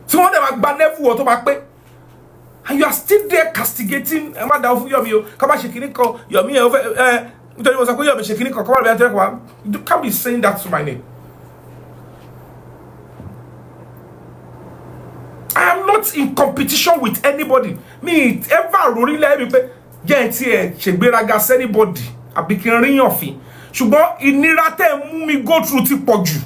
Tí wọ́n dẹ̀ máa gba level wọn tó máa pé. And you are still there castigating ẹ má dá fún Yomi o ká má ṣe kíní kan Yomi ẹ nítorí mo sọ pé Yomi ṣe kíní kan kọ́ má bẹ̀rẹ̀ tẹ́lẹ̀ kọ́ you can't be saying that to my name. I am not in competition with anybody. Me ever rorílẹ̀ mi pé jẹ́ ẹ̀ tí ẹ̀ ṣègbéraga sí anybody àbí kí n ríyàn fín ṣùgbọ́n ìnira tẹ́ mú mi go through ti pọ̀ jù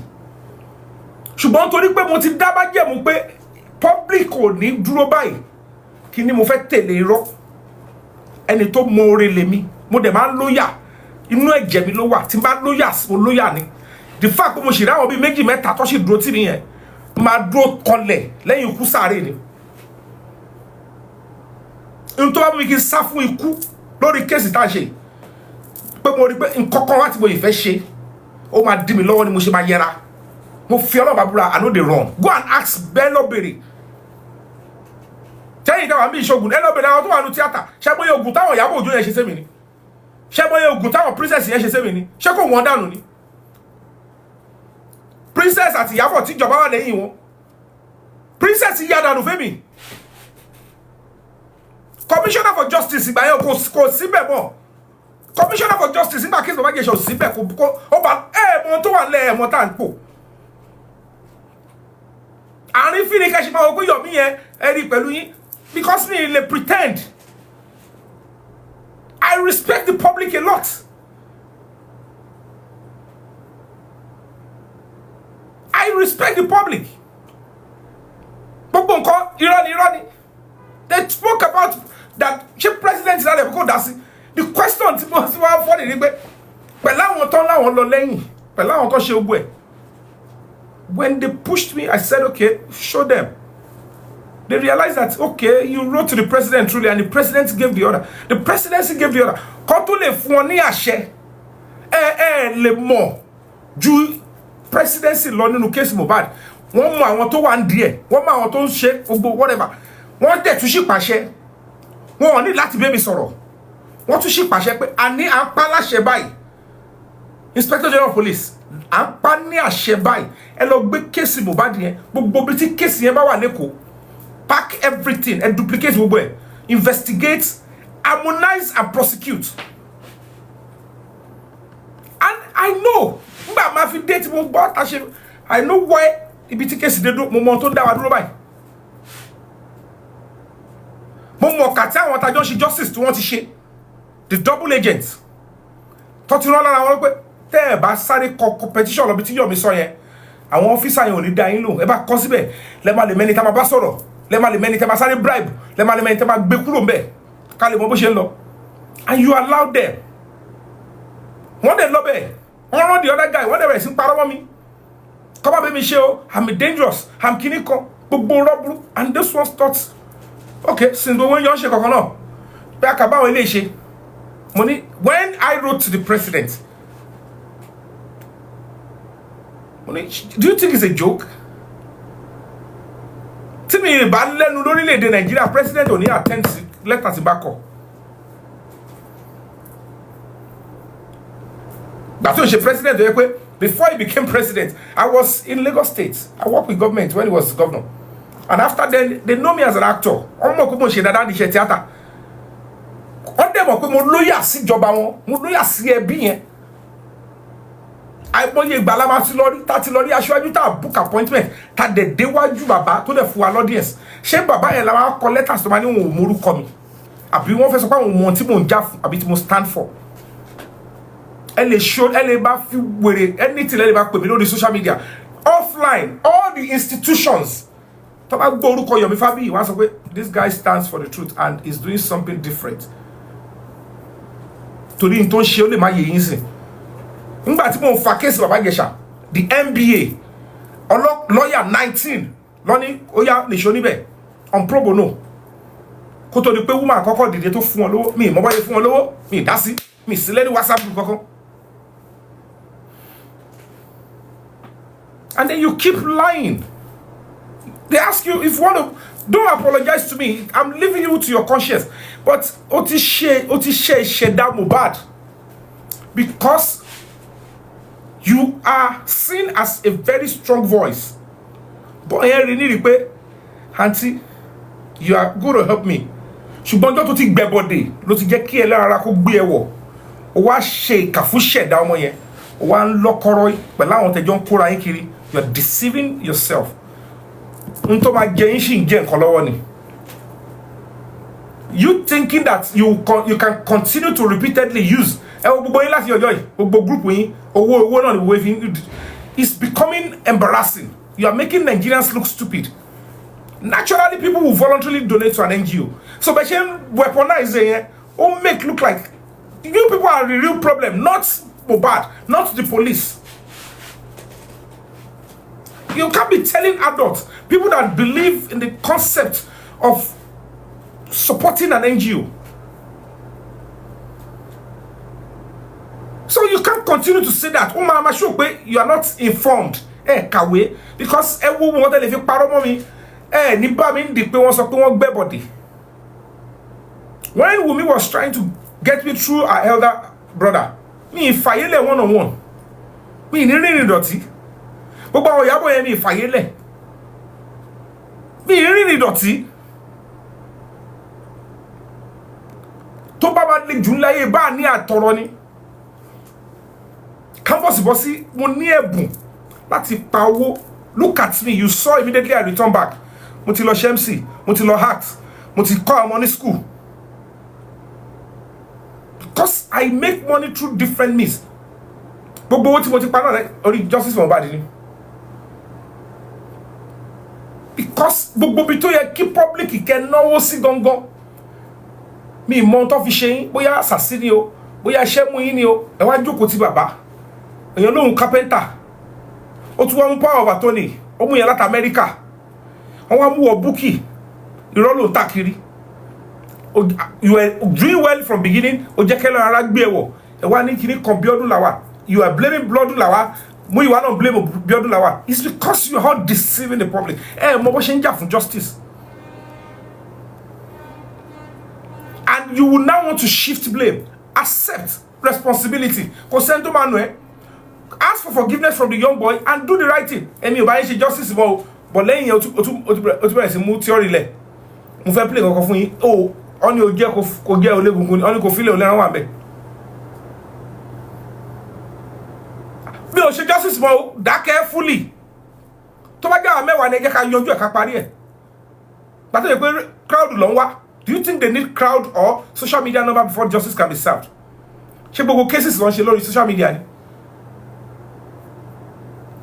ṣùgbọ́n torí pé mo ti dá bá jẹ́ mu pé public ò ní dúró báyìí kí ni mo fẹ́ tẹ̀lé irọ́ ẹni tó mọ oore lèmi mo dẹ̀ máa ń lóyà inú ẹ̀jẹ̀ mi ló wà tí n bá lóyà mo lóyà ni the fact pé mo ṣì ráwọn bíi méjì mẹ́ta tó sì dúró tì mí yẹn máa dúró kọlẹ̀ lẹ́yìn ikú sáré ni n tó bá mú mi kí n sá fún ikú lórí kéèsì tá a ṣe pé mo rí pé nǹkankan láti mo ìfẹ́ ṣe ó máa dí mi lọ́wọ́ ni mo ṣe máa yẹra mo fi ọlọ́ọ̀bá búra I no dey run go and ask bẹ́ẹ̀ lọ́bẹ̀rẹ̀ tẹ́yìn táwọn àmì ìṣògùn ẹ lọ́bẹ̀rẹ̀ àwọn tó wà ní tíátà ṣé bóyá ogun táwọn Ìyábọ̀ Òjó yẹn ṣe sẹ́mi ni ṣé bóyá ogun táwọn princess yẹn ṣe sẹ́mi ni ṣé kò wọ́n dànù ni princess àti Ìyábọ̀ tíjọba wà lẹ́yìn wọn princess yá dànù fẹ́mi Commissioner for Justice ìgbà yẹn kò síbẹ̀ mọ́ Commissioner for Justice nígbà kéésì bàbá jẹ́ ṣe síbẹ̀ kò ó bá ẹ̀ẹ̀mọ tó wà lẹ́ ẹ̀ẹ̀mọ tá à ń pò àárín fíni kẹ́sì máa wọ́n pé Yomi yẹn ẹ̀rí pẹ̀lú yín because me lè pretend. I respect the public a lot. I respect the public. Gbogbo nǹkan irọ́ ni. They spoke about that chief president is not there because that's the question tí mo wá fọ́ ni pé pẹ̀lú àwọn tó láwọn lọ lẹ́yìn pẹ̀lú àwọn tó ṣe ogbó ẹ̀. When they pushed me, I said, okay, show them. They realized that, okay, you wrote to the president truly, and the president gave the order. The presidency gave the order. Kó tó lè fún ọ ní àṣẹ, lè mọ̀ ju presidency lọ nínú case Mohbad. Wọ́n mọ àwọn tó wà ń díẹ̀, wọ́n mọ àwọn tó ń ṣe gbogbo whatever. Wọ́n dẹ̀ tún sì pàṣẹ. Wọ́n ò ní láti bẹ́ẹ̀ mi sọ̀rọ̀. Wọ́n tún sì pàṣẹ pé a ní à ń pa láṣẹ báyìí. Inspector General of Police, à ń pa ní àṣẹ báyìí. Ẹ lọ gbé case Mohbad yẹn, gbogbo bí tí case yẹn bá wà lẹ́kọ̀ọ́. Pack everything and duplicate gbogbo ẹ̀. Investigate, harmonize and prosecute. And I know, nígbà máa fi date mo gbọ́ àṣẹ, I know why ibi tí case dé dúró, mo mọ tó dá wa dúró báyìí. Mo mọ kàtí àwọn tajọ́ ṣe justice tí wọ́n ti ṣe. The double agents. Tó ti rán lára wọn pé tẹ́ ẹ̀ bá sáré kọ competition lọ bí tí Yomi sọ yẹn. Àwọn ọ́fíìsà yẹn ò ní dá yín lò. Ẹ bá kọ síbẹ̀, lẹ́ máa lè mẹ́ni tá máa bá sọ̀rọ̀. Lẹ́ máa lè mẹ́ni tá máa sáré bribe. Lẹ́ máa lè mẹ́ni tá máa gbé kúrò ńbẹ̀. Ká lè mọ bó ṣe ń lọ. And you allow them. Wọ́n dẹ̀ lọ bẹ̀. Wọ́n rán the other guy. Wọ́n dẹ̀ bẹ̀rẹ̀ sí parọ́ mọ́ mi. Kọ́ bá bẹ́ mi ṣe o. I'm dangerous. I'm kíní kan. Gbogbo rọ́bùrú. And this one thought, okay, since the one yọ̀ ń ṣe kankan náà. Bí a kà báwọn ilé ṣe. Mo ní, when I wrote to the president, do you think it's a joke? Tí mi bá lẹ́nu lórílẹ̀-èdè Nàìjíríà, president ò ní attend letter sí bá kọ. That's why president before he became president, I was in Lagos State. I worked with government when he was governor. And after then, they know me as an actor. Ọmọ kò mo ṣe dáadáa ní iṣẹ́ theatre. Wọ́n dẹ̀ mọ̀ pé mo lóyà sí ìjọba wọn, mo lóyà sí ẹbí yẹn. Àìmọye ìgbà la máa ti lọ rí, tá ti lọ rí aṣáájú tá book appointment, tá dẹ̀ déwájú bàbá tó dẹ̀ fún wa l'audience. Ṣé bàbá yẹn la máa kọ letters tó máa ní òun ò morúkọ mi? Àbí wọ́n fẹ́ sọ pé àwọn ọmọ tí mò ń jà fún àbí tí mo stand for? Ẹ lè show, ẹ lè bá fi wèrè anything ẹ lè bá pè mí lórí social media. Offline, all the institutions. Tó bá gbọ́ orúkọ Yomi Fabiyi, wọ́n á sọ pé this guy stands for the truth and is doing something different. Torí n tó ń ṣe ó lè má yé yín sìn. Nígbà tí mo ń fa case Baba Ijesha, the NBA, lawyer 19, lọ́ní ó yá nìṣó níbẹ̀, on pro bono. Kó tó di pé woman àkọ́kọ́ dìde tó fún wọn lówó, mi ì mọ̀ báyé fún wọn lówó, mi ì dá sí, mi ì sí lẹ́ni WhatsApp group kankan. And then you keep lying. They ask you if you want to, don't apologize to me. I'm leaving you to your conscience. But Oti Sheda Mubad, because you are seen as a very strong voice. But here, Auntie, you are going to help me. Ṣùgbọ́n tó ti gbẹ̀bọ̀dé ló ti jẹ́ kí ẹ lára kó gbé ẹ wọ̀. Ó wá ṣe ìkàfú ṣẹ̀dá ọmọ yẹn. Ó wá ń lọ́kọ́rọ́ pẹ̀lú àwọn tẹjọ́ ń kóra yín kiri. You are deceiving yourself. You thinking that you can continue to repeatedly use it's becoming embarrassing. You are making Nigerians look stupid. Naturally, people will voluntarily donate to an NGO. So by weaponizing or make look like you people are the real problem, not Mohbad, not the police. You can't be telling adults, people that believe in the concept of supporting an NGO. So you can't continue to say that. Oh, Mama, sure, you are not informed. Kawe, because everyone want to live paromami. When Wumi was trying to get me through our elder brother, me fayele one-on-one. Me really dirty. Gbogbo àwọn ìyàbọ̀ yẹn mi ìfàyélẹ̀ mi ìrìnrìn ìdọ̀tí tó bá bá lè jù láyé bá ní àtọrọ ni campus bọ́ sí mo ní ẹ̀bùn láti pa owó. Look at me, you saw immediately I return back. Mo ti lọ MC, mo ti lọ hack, mo ti kọ́ ọmọ ní school, because I make money through different means. Gbogbo owó tí mo ti pa náà orí justice for Mohbad ni. Because gbogbo bi tó yẹ kí public kẹ́ náwó sí gangan mi mọ̀ tó fi ṣe yín, bóyá sàsí ni o, bóyá iṣẹ́ mú yín ni o, ẹ wá jókòó ti bàbá èèyàn lóhun carpenter ó tún wá mú power of attorney ó mú yẹn láti America wọ́n wá mú wọ búkì irọ́ ló ń tà kiri. You were doing well from beginning, ó jẹ́ kẹ́lẹ́ ara gbé ẹ̀wọ̀ ẹ wá ní kíní kan Bíọ́dún Làwà. You are blaming Bíọ́dún Làwà. You are not blaming Bíọ́dún Làwà. It's because you are all deceiving the public. Mo bó ṣe ń jà fún justice. And you will now want to shift blame. Accept responsibility. Ask for forgiveness from the young boy and do the right thing. Emi ò bá yín ṣe justice mọ́, but lẹ́yìn yẹn ó tún bẹ̀rẹ̀ sí mú theory lẹ̀. Mo fẹ́ play kankan fún yín. Ó ní ó jẹ́ kó jẹ́ olégungun ni, ó ní kó fílẹ̀ olẹ́ran wà bẹ́ẹ̀. Bí o ṣe justice mọ́, dákẹ́ fully. Tó bá jẹ́ àwọn mẹ́wàá ni ẹ jẹ́ ká yanjú ẹ̀ ká parí ẹ̀. Bàtà yẹ pé crowd ló ń wá. Do you think they need crowd or social media number before justice can be served? Ṣé gbogbo cases ló ń ṣe lórí social media ni?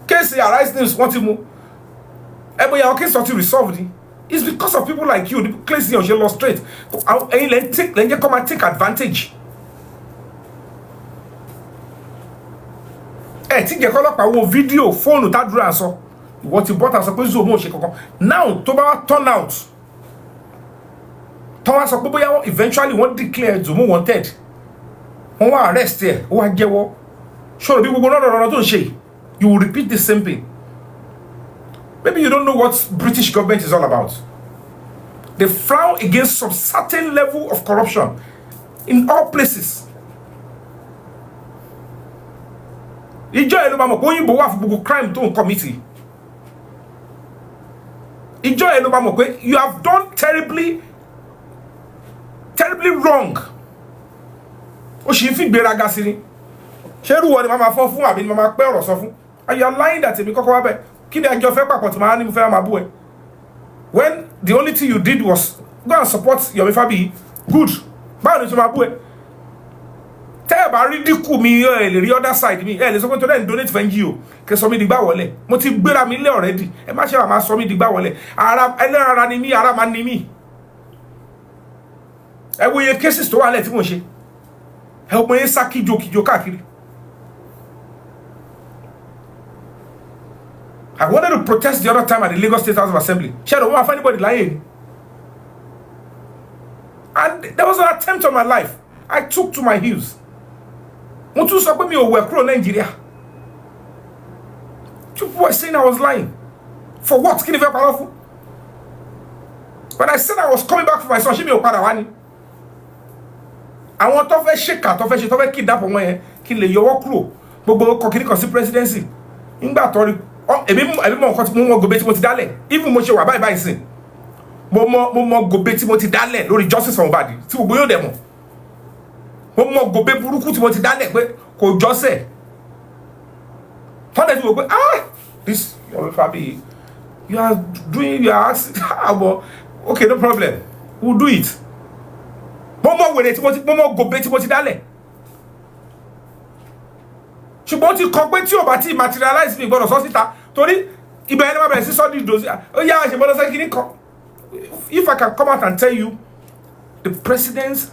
Case Arise News want to move. But your case not resolved. It's because of people like you. The case you lost straight. And then you come and take advantage. Think you call up a video phone that dura so. What you bought as a person now to turn out. Thomas eventually won't declare Zumo wanted. Wọ́n wá arrest here. Wọ́n wá jẹ́wọ́. Sure, people go no don't say. You will repeat the same thing. Maybe you don't know what British government is all about. They frown against some certain level of corruption in all places. ìjọ ẹ̀ ló máa mọ̀ pé òyìnbó wà fún gbogbo crime tó ń commit. Ìjọ ẹ̀ ló máa mọ̀ pé you have done terribly wrong. Ó sì ń fi gbéraga sí ni. Ṣé irú wọn ni màá fọ́ fún àbí ni màá pẹ́ ọ̀rọ̀ sọ fún? And you are lying that èmi kọ́kọ́ wá bẹ̀. Kí ni ẹjọ́ fẹ́ pàpọ̀ tí màá ní mo fẹ́ máa bú ẹ? When the only thing you did was go and support Yomi Fabiyi, good. Báwo ni tí máa bú ẹ? Tẹ́ ẹ bá rí dínkù mi ẹ lè rí other side mi. Ẹ lè sọ pé tó dẹ́n donate fẹ́ NGO. Kẹ́ sọ mi dìgbà wọlé. Mo ti gbéra mi lé already. Ẹ má ṣe wà máa sọ mi dìgbà wọlé. Ẹlẹ́ran ni mí, ara máa ni mí. Ẹ wo iye cases tó wà lẹ̀ tí mo ṣe. Ẹ wo iye sá kíjokíjo káàkiri. I wanted to protest the other time at the Lagos State House of Assembly. She don't want anybody lying. And there was an attempt on my life. I took to my heels. Mo tún sọ pé mi ò wẹ̀ kúrò Nigeria. People were saying I was lying. For what? Kí ni fẹ́ parọ́ fún? When I said I was coming back for my son, ṣé mi ò padà wá ni? Àwọn tó fẹ́ ṣèkà, tó fẹ́ kidnap wọn yẹn, kí lè yọwọ́ kúrò. Gbogbo kọ̀kiri kan sí presidency. Nígbà tó rí èmi mọ̀ nǹkan tí mo mọ̀ gòbé tí mo ti dálẹ̀. Even mo ṣe wà báyìí sìn. Mo mọ̀ gòbé tí mo ti dálẹ̀ lórí justice for Mohbad tí gbogbo yóò dẹ̀ mọ̀. Mo mọ̀ gòbé burúkú tí mo ti dálẹ̀ pé kò jọ́sẹ̀. Tọ́lẹ̀ tí mo pé this Yomi Fabiyi, you are asking, okay, no problem, we'll do it. Mo mọ̀ wèrè tí mo mọ̀ gòbé tí mo ti dálẹ̀. Ṣùgbọ́n ti kọ pé tí ò bá ti materialize mi gbọ́dọ̀ sọ síta torí ibẹ̀ ẹni máa bẹ̀rẹ̀ sí sọ́ọ́dì ìdòsí ó yá àṣẹ bọ́lọ́sẹ́ kìíní kan. If I can come out and tell you the presidents,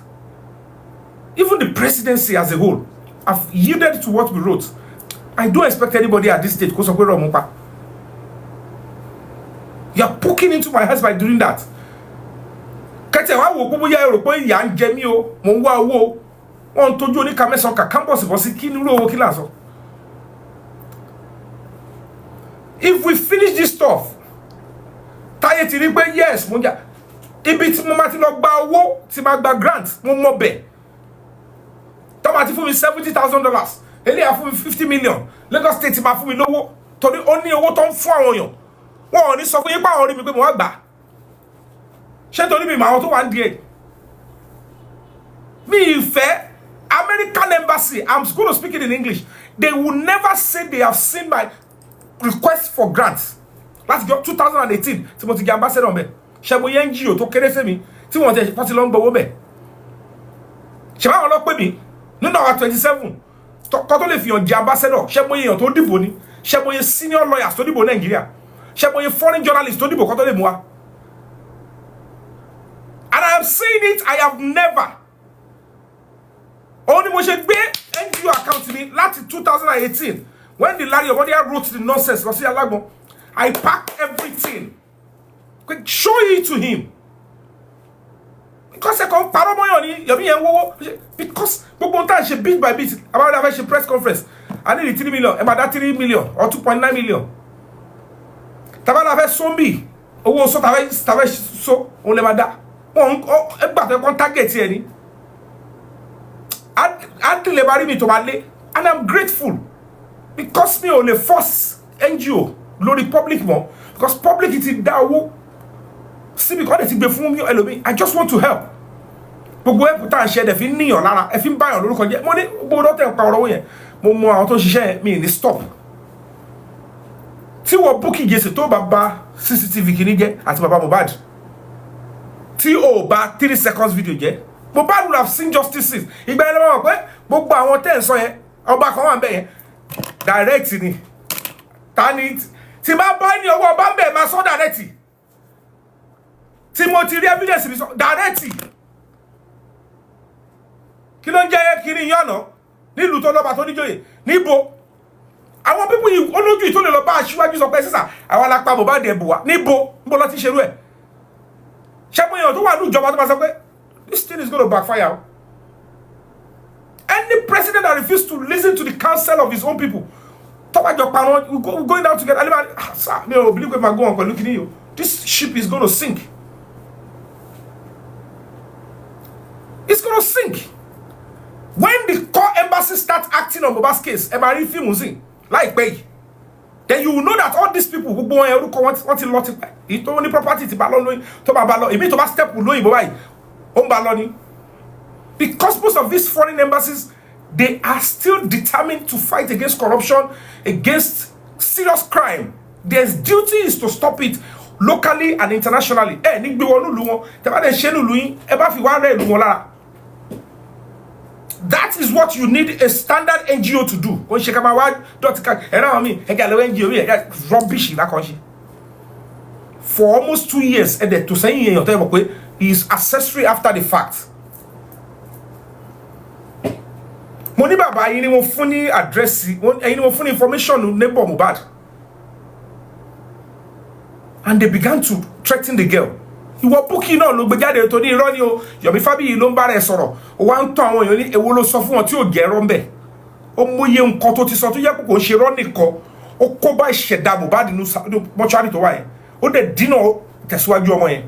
even the presidency as a whole, have yielded to what we wrote. I don't expect anybody at this stage kó sọ pé rọ̀ mú pa. You are poking into my head by doing that. Kẹ́tẹ̀ wá wò gbogbo yá èrò pé ìyà ń jẹ mí o, mò ń wá owó o. Wọ́n ń tójú oníkà mẹ́sàn-án kà campus bọ́ sí kí nírú owó kí là ń sọ. If we finish this stuff, táyé ti rí pé yes, mo jà. Ibi tí mo máa ti lọ gba owó, tí máa gba grant, mo mọ̀ bẹ̀. Tó máa ti fún mi $70,000. Eléyà fún mi 50 million. Lagos State máa fún mi lówó. Torí ó ní owó tó ń fún àwọn èèyàn. Wọ́n ò ní sọ fún yín pé àwọn orí mi pé mo wá gbà. Ṣé torí mi mà àwọn tó wà ń di ẹ̀? Mi ìfẹ́ American embassy, I'm going to speak it in English. They will never say they have seen my request for grants. Let's go 2018. Tí mo ti jẹ́ ambassador ńbẹ̀. Ṣé mo yẹ NGO tó kéré sí mi tí wọ́n ti lọ ń gbowó bẹ̀. Ṣé báwọn lọ pè mí nínú àwọn 27 kó tó lè fi hàn jẹ́ ambassador. Ṣé mo yẹ èèyàn tó dìbò ni? Ṣé mo yẹ senior lawyers tó dìbò Nàìjíríà? Ṣé mo yẹ foreign journalists tó dìbò kó tó lè mú wa? And I am saying it, I have never. Only mo ṣe gbé NGO account mi láti 2018 when the Larry Omodia wrote the nonsense lọ sí Alágbọ̀n. I packed everything. Show it to him. Because I come paramoyo ni Yomi yẹn wowo because gbogbo nta ṣe bit by bit about that ṣe press conference. I need 3 million. Ẹ máa dá 3 million or 2.9 million. Taba la fẹ́ sombi owó so ta fẹ́ so on le máa dá. Wọ́n ẹ gbà tó kon target ẹ ni. Until le bari mi to ma le, and I'm grateful because me ò lè force NGO lórí public mo because public it dá owó sí because they ti gbé fún mi ẹlòmí. I just want to help. Gbogbo ẹ puta ṣe de fi níyàn lára ẹ fi ń báyàn lórúkọ jẹ́ mo ní gbogbo do te pa ọ̀rọ̀ yẹn mo mọ àwọn tó ṣiṣẹ́ mi ní stop tí wọ́n booking jese tó baba CCTV kini jẹ́ àti baba Mohbad tí ó bá 3 seconds video jẹ́ Mohbad would have seen justices. Ìgbà ẹni mọ̀ pé gbogbo àwọn tẹ́ ń sọ yẹn ọba kan wà ń bẹ̀ yẹn direct ni tani tí bá bá ní ọwọ́ ọba ń bẹ̀ máa sọ direct tí mo ti rí evidence mi sọ direct kí ló ń jẹ́ kiri yànnà nílùú tó lọ́ba tó níjòyè níbo àwọn pípọ̀ yìí olójú yìí tó lè lọ bá aṣíwájú sọ pé sísà àwọn alápá Mohbad ẹ̀bù wa níbo lọ ti ṣerú ẹ̀ ṣẹ́gun èèyàn tó wà ní ìjọba tó máa sọ pé this thing is going to backfire. Any president that refuses to listen to the counsel of his own people, we're going down together. Sir, no, believe if I go on, look at you. This ship is going to sink. It's going to sink. When the core embassy embassy start acting on Mohbad's case, ẹ máa rí fíìmù sí láìpẹ́ yìí. Then you will know that all these people gbogbo wọn orúkọ wọn ti lọ ti pẹ́. Èyí tó ní property ti bá lọ lóyún tó bá lọ èmi tó bá step lóyìnbó báyìí ó ń bá lọ ni. Because most of these foreign embassies, they are still determined to fight against corruption, against serious crime. Their duty is to stop it locally and internationally. That is what you need a standard NGO to do. Rubbish. For almost 2 years, to say is accessory after the fact. Money baba yini mo fún ní address ẹ̀yin mo fún ní information neighbor Mohbad, and they began to threaten the girl. Ìwọ Bukky náà ló gbé jáde tó ní irọ́ ni o, Yomi fabiyi ló ń bá rẹ̀ sọ̀rọ̀ ó wá ń tàn àwọn èèyàn ní èwo ló sọ fún wọn tí ò gẹ̀rọ ńbẹ̀. Ó mọye nǹkan tó ti sọ tó yẹ kó ṣe rọ́ nìkan ó kó bá ìṣẹ̀dá Mohbad nínú mọ́ṣúárì tó wà yẹn ó dẹ̀ dínà tẹ̀síwájú ọmọ yẹn,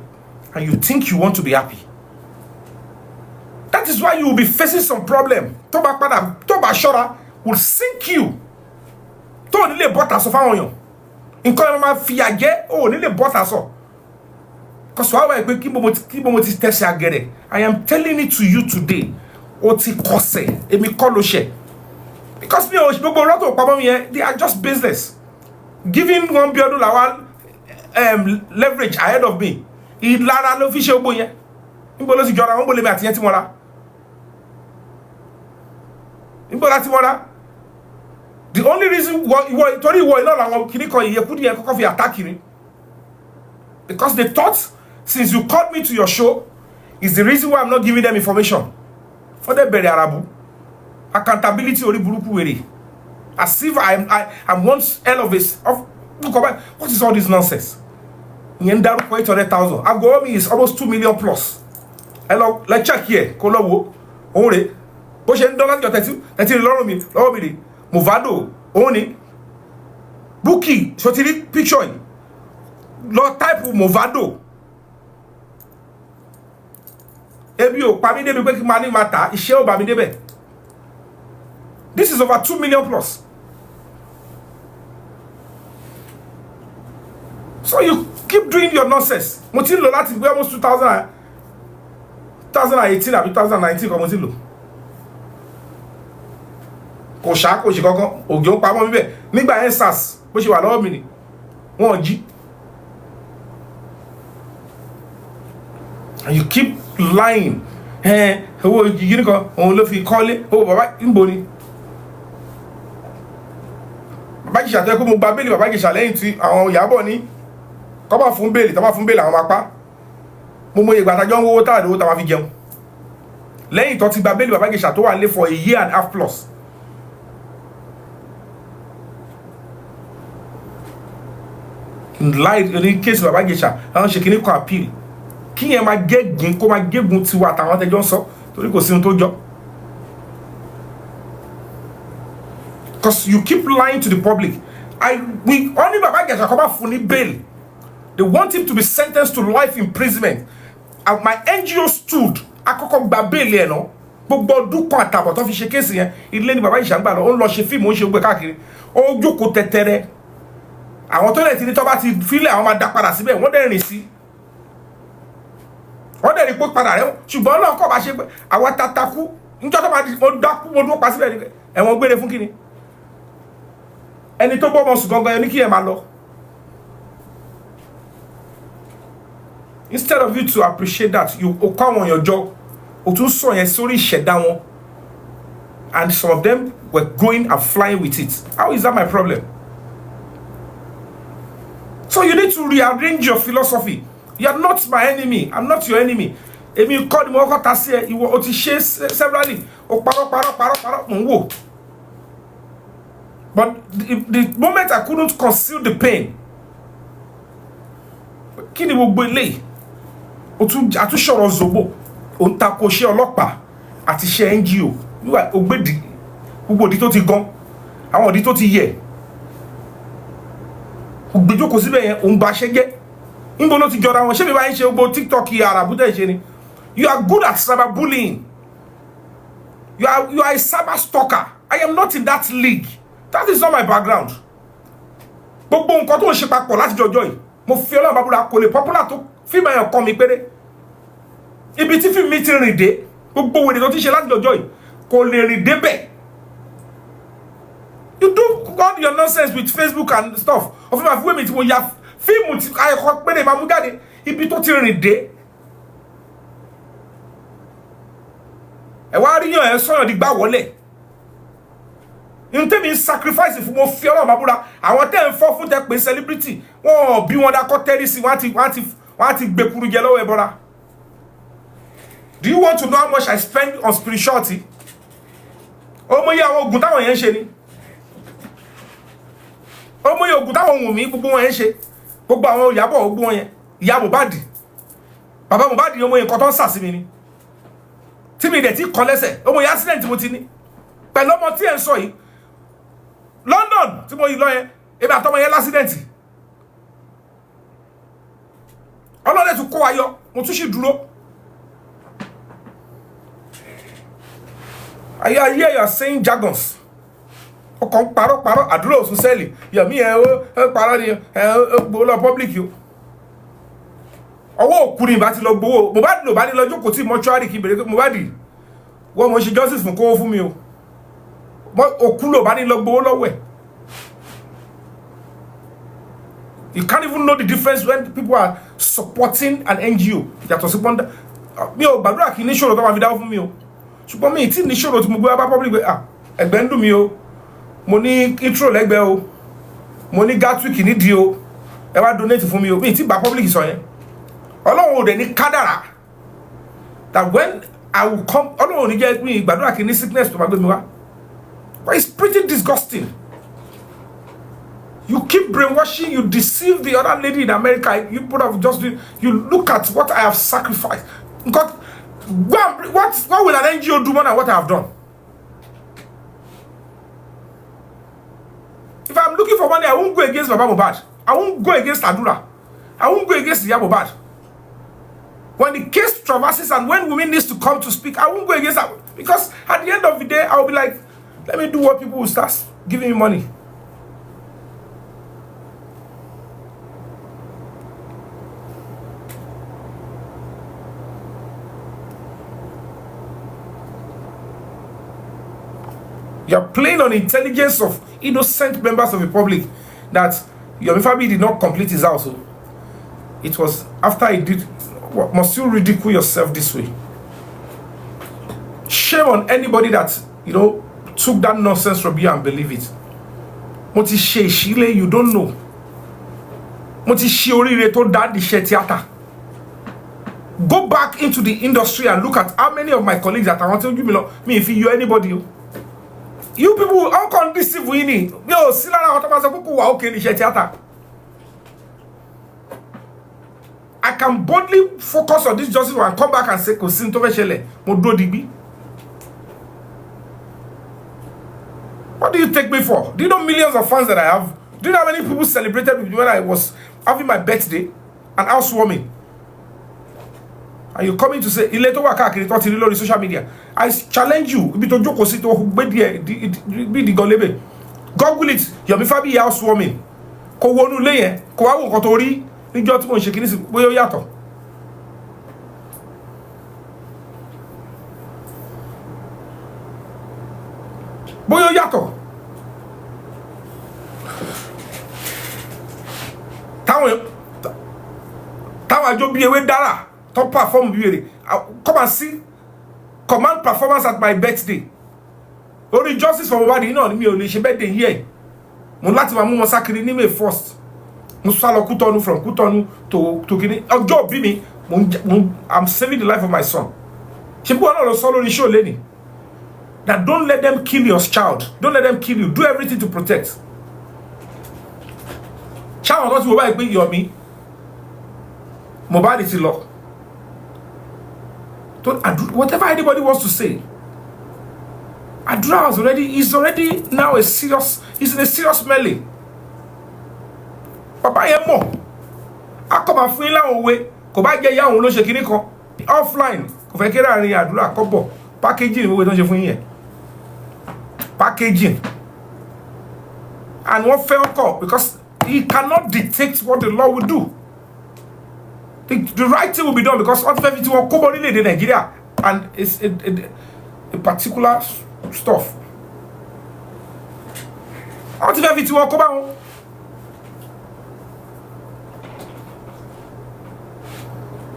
and you think you want to be happy. That is why you will be facing some problem. Toba shora will sink you. To ni le bota so fáwọn èèyàn. Nǹkan ma fi àjẹ́ o ni le bota so. Cause why we kí mo ti tẹ̀sí agere. I am telling it to you today. O ti kose, èmi kọ́ ló ṣe. Because me o gbogbo ro to pamọ́ mi yẹn, they are just business. Giving one Biodun Lawal leverage ahead of me. Ìlara ló fi ṣe gbogbo yẹn. Níbo ló ti jọra wọ́n bolé mi àti yẹn tí mo ra. The only reason why torí ìwọ iná làwọn kìíní kan ìyẹkúdí yẹn kọ́kọ́ fi attack kiri, because they thought since you called me to your show is the reason why I'm not giving them information. For the bẹ̀rẹ̀ arabu accountability orí burúkú wèrè, as if I'm once hell of what is all this nonsense? Ìyẹn dárúkọ 800,000. Agomi is almost 2 million plus. Hello, let's check here. Kó lọ wo òun rè bó ṣe ń dán láti jọ tẹ̀tí lọ́wọ́ mi rè Movado òun ni Bukky sotiri picture yìí lọ type Movado. Ebi ò pa mí débi pé kí máa ní máa tà iṣẹ́ ò bá mi débẹ̀. This is over 2 million plus. So you keep doing your nonsense. Mo ti lò láti gbé almost 2018 àbí 2019 kọ́ mo ti lò. Kò ṣá kò ṣe kankan ògì ó pamọ́ bíbẹ̀ nígbà yẹn SARS bó ṣe wà lọ́wọ́ mi ni wọ́n jí. And you keep lying. Owó yìí nìkan òun ló fi kọ́lé owó bàbá ìbò ni. Bàbá Ìjẹ̀ṣà tó yẹ kó mo gba bẹ́ẹ̀lì bàbá Ìjẹ̀ṣà lẹ́yìn tí àwọn Ìyábọ̀ ní kọ́ bá fún bẹ́ẹ̀lì tó bá fún bẹ́ẹ̀lì àwọn máa pa. Mo mọ ìgbà àtàjọ́ ń wówó táàdì owó táwọn fi jẹun. Lẹ́yìn tó ti gba bẹ́ẹ̀lì bàbá Ìjẹ̀ṣà tó wà nílé for a year and a half plus. In case bàbá Ìjẹ̀ṣà àwọn ṣe kìíní kan appeal kí yẹn máa gégùn kó máa gégùn tiwa àtàwọn tẹjọ́ ń sọ torí kò sí ohun tó jọ. Because you keep lying to the public. We only bàbá Ìjẹ̀ṣà kọ́ bá fún ní bail. They want him to be sentenced to life imprisonment. And my NGO stood akọ́kọ́ gba bail ẹ̀ náà gbogbo ọdún kan àtàbọ̀ tó fi ṣe kéèsì yẹn ilé ni bàbá Ìjẹ̀ṣà ń gbà lọ ó ń lọ ṣe fíìmù ó ń ṣe gbé káàkiri ó jókòó tẹ́tẹ́rẹ́. Àwọn tó lè ti ní tó bá ti fílẹ̀ àwọn máa dá padà síbẹ̀ wọ́n dẹ̀ rìn sí wọ́n dẹ̀ rí pé padà rẹ̀ ṣùgbọ́n náà kọ́ bá ṣe pé àwọn tatakú níjọ́ tó bá ti mo dúró pa síbẹ̀ ẹ̀wọ̀n gbére fún kíni ẹni tó bọ́ ọmọ sùn gangan ẹni kí ẹ máa lọ. Instead of you to appreciate that you kọ́ àwọn èèyàn jọ o tún sọ yẹn sórí ìṣẹ̀dá wọn, and some of them were going and flying with it. How is that my problem? So you need to rearrange your philosophy. You are not my enemy. I'm not your enemy. Èmi kọ́ ni mo kọ́ ta sí ẹ ìwọ o ti ṣe severally o parọ́ mo ń wò. But the moment I couldn't conceal the pain, kí ni gbogbo eléyìí? O tún àtúnṣọ̀rọ̀ zobo o ń takò ṣe ọlọ́pàá àti ṣe NGO níwà ògbédì gbogbo òdì tó ti gan àwọn òdì tó ti yẹ ògbéjókòó síbẹ̀ yẹn òun bá ṣe jẹ́ níbo ló ti jọra wọn ṣé mi bá ń ṣe gbogbo TikTok àràbútẹ̀ ṣe ni. You are good at cyberbullying. You are a cyber stalker. I am not in that league. That is not my background. Gbogbo nǹkan tó ń ṣe papọ̀ láti jọjọ́ yìí. Mo fi Ọlọ́run bá búra kò lè popular tó fíìmù ẹ̀yàn kan mi péré. Ibi tí fíìmù mi ti rìn dé. Gbogbo wèrè tó ti ṣe láti jọjọ́ yìí. Kò lè rìn débẹ̀. You do all your nonsense with Facebook and stuff. Of my women tí mo ya fíìmù tí ayẹ̀kọ́ péré máa mú jáde. Ibi tó ti rìn dé. Ẹ wá rí yàn ẹ sọ̀rọ̀ di gbá wọlé. In tẹ́mi sacrifice fún mo fi Ọlọ́run bá búra. Àwọn tẹ́ ń fọ́ fún tẹ́ pé celebrity. Wọ́n bí wọn dákọ́ tẹ́rí sí wọ́n ti gbé kuru jẹ lọ́wọ́ ẹbọra. Do you want to know how much I spend on spirituality? Ọmọ yẹ àwọn ogun táwọn yẹn ń ṣe ni. Ọmọ yẹ ogun táwọn wùn mí gbogbo wọn yẹn ń ṣe. Gbogbo àwọn Ìyábọ̀ gbogbo wọn yẹn. Ìyá Mohbad. Bàbá Mohbad ọmọ yẹn nǹkan tó ń sà sí mi ni. Tí mi dẹ̀ ti kọ lẹ́sẹ̀. Ọmọ yẹn accident mo ti ní. Pẹ̀lú ọmọ tí ẹ̀ ń sọ yìí. London tí mo yìí lọ yẹn. Èmi àtọmọ yẹn l'accident. Ọlọ́dẹ tún kó ayọ̀. Mo tún sì dúró. I hear you are saying jargons. Ọkàn parọ́ àdúrà òsùn sẹ́ẹ̀lì. Yomi ẹ̀ ó parọ́ ni gbowó lọ public yìí. Ọwọ́ òkú ni ìbá ti lọ gbowó. Mohbad ló bá ní lọ jókòó tí mọ́ṣúárì kí bèrè pé Mohbad wọ́n mo ṣe justice fún kówó fún mi o. Òkú ló bá ní lọ gbowó lọ́wọ́ ẹ̀. You can't even know the difference when people are supporting an NGO. Yàtọ̀ sí pọ́ńdà. Mi ò gbàdúrà kí ní ṣòro tó máa fi dáwọ́ fún mi o. Ṣùgbọ́n mi tí ní ṣòro tí mo gbé wá bá public pé ẹgbẹ́ ń dùn mí o. Mo ní intro lẹ́gbẹ̀ẹ́ o. Mo ní gatwick nídìí o. Ẹ wá donate fún mi o. Mi tí bá public sọ yẹn. Ọlọ́run ò dẹ̀ ní kádàrá. That when I will come, Ọlọ́run ò ní jẹ́ mi gbàdúrà kí ní sickness tó máa gbé mi wá. But it's pretty disgusting. You keep brainwashing, you deceive the other lady in America. You put up just you look at what I have sacrificed. God, what will an NGO do more than what I have done? If I'm looking for money, I won't go against Baba Mohbad. I won't go against Adura. I won't go against Iya Mohbad. When the case traverses and when women needs to come to speak, I won't go against that. Because at the end of the day, I'll be like, let me do what people will start giving me money. You're playing on the intelligence of innocent members of the public that Yomi Fabiyi did not complete his house. It was after he did. What, must you ridicule yourself this way? Shame on anybody that, took that nonsense from you and believe it. Moti she Shile, you don't know. Moti Shiori to that the theater. Go back into the industry and look at how many of my colleagues that I want to give me if you anybody. You people unconducive winning. Yo, Silara Otamazapuku wa okay in theater. I can boldly focus on this justice and come back and say, Kosin Toveshele, Modo Dibi. What do you take me for? Do you know millions of fans that I have? Do you know how many people celebrated with me when I was having my birthday and housewarming? And you coming to say, Ileto waka kiri to ti lórí social media. I challenge you. Ibi to jókòó sí to gbe be the golebe. Google it. Yomi Fabiyi housewarming. Kò wọnú ilé yẹn. Kò wá wo nǹkan tó rí níjọ́ tí mo ń ṣe kíní sí bóyá ó yàtọ̀. Bóyá ó yàtọ̀. Táwọn àjọ bí ewé dára. Top perform beauty. Come and see command performance at my birthday. Only justice for Mohbad náà ni mi ò lè ṣe birthday here. Mo láti máa mú wọn sákiri ní May 1st. Mo sá lọ Kútọ́nù from Kútọ́nù to Kini. Ọjọ́ bí mi, I'm saving the life of my son. Ṣé bí wọn náà lọ sọ lórí show lẹ́ni? That don't let them kill your child. Don't let them kill you. Do everything to protect. Ṣáwọn kan tí mo bá gbé Yomi Mohbad ti lọ. Whatever anybody wants to say, Adura is already now he's in a serious melee. Papa yemo, akoma fún ila òwe, kò bá jẹ́ ìyá òun ló ṣe kíní kan offline, kò fẹ́ kéré àárín Adura kọ́bọ̀ packaging ìwé tó ń ṣe fún yín yẹn. packaging. And what fell call because he cannot dictate what the law will do. The right thing will be done because what if it will come in Nigeria and it's a particular stuff. What if it will come out?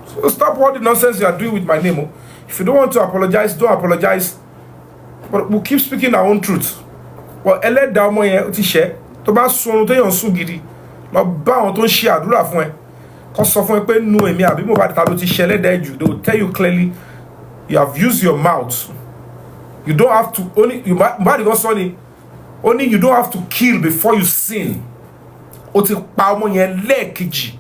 So stop all the nonsense you are doing with my name. If you don't want to apologize, don't apologize. But we'll keep speaking our own truth. Well, ẹlẹ́dàá ọmọ yẹn ti ṣẹ́ tó bá sọnù tó yàn sùn gidi lọ bá àwọn tó ń ṣe àdúrà fún ẹ kó sọ fún ẹ pé nu èmi àbí mo bá ta ló ti ṣe ẹlẹ́dàá jù. They will tell you clearly you have used your mouth. You don't have to only you might even say only you don't have to kill before you sin. O ti pa ọmọ yẹn lẹ́ẹ̀kejì.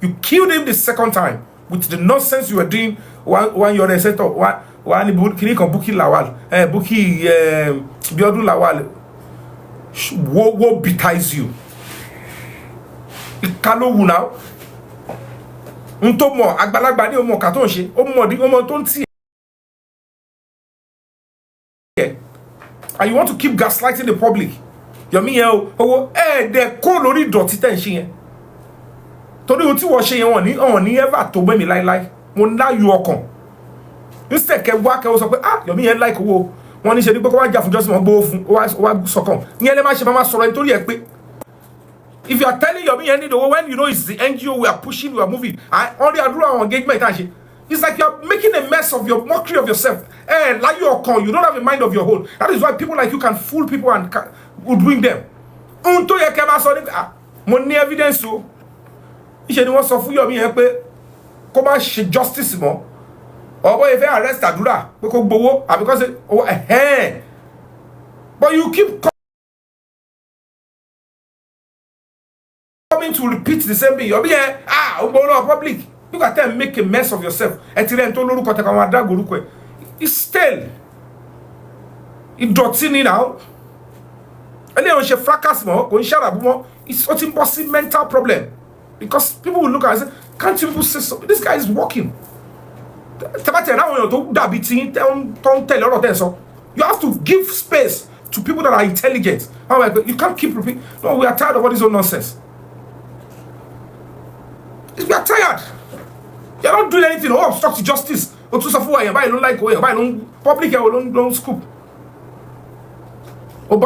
You killed him the second time with the nonsense you were doing when you're a setter. One kini kan Bukky Lawal, Bukky Biodun Lawal. What betides you? Ìkàlò wù náà. N tó mọ̀ àgbàlagbà ní ọmọ kan tó ń ṣe, ọmọ tó ń tì. And you want to keep gaslighting the public. Yomi yẹn o, de kó lórí ìdọ̀tí tẹ́ ń ṣe yẹn. Torí ohun tí wọ́n ṣe yẹn wọ́n ní ever tó gbé mi láíláí. Mo ná yọ ọkàn. Instead kẹ wá kẹ ó sọ pé Yomi yẹn like owó. Wọ́n ní ṣe ní pé kó wá jà fún justice wọ́n gbówó fún ó wá sọkàn. Ìyẹn lè má ṣe máa sọ̀rọ̀ nítorí ẹ pé if you are telling Yomi yẹn need owó when you know it's the NGO we are pushing, we are moving. Only àdúrà àwọn engagement àṣẹ. It's like you are making a mess of your mockery of yourself. Like your con, you don't have a mind of your own. That is why people like you can fool people and would them. Unto ye kema so ni mo ní evidence o. Ise ni wọ́n sọ fún Yomi yẹn pé kó má ṣe justice mọ́. Or boy if you arrest àdúrà pé kó gbowó and because but you keep coming to repeat the same thing. Yomi yẹn public. You got to make a mess of yourself. It's stale. It's dirty now. And then when she fracas more, it's what impossible mental problem. Because people will look at it and say, can't you people say so? This guy is walking. You have to give space to people that are intelligent. You can't keep repeating. No, we are tired of all this old nonsense. We are tired. You're not doing anything. Obstruct justice. Don't like public don't scoop. You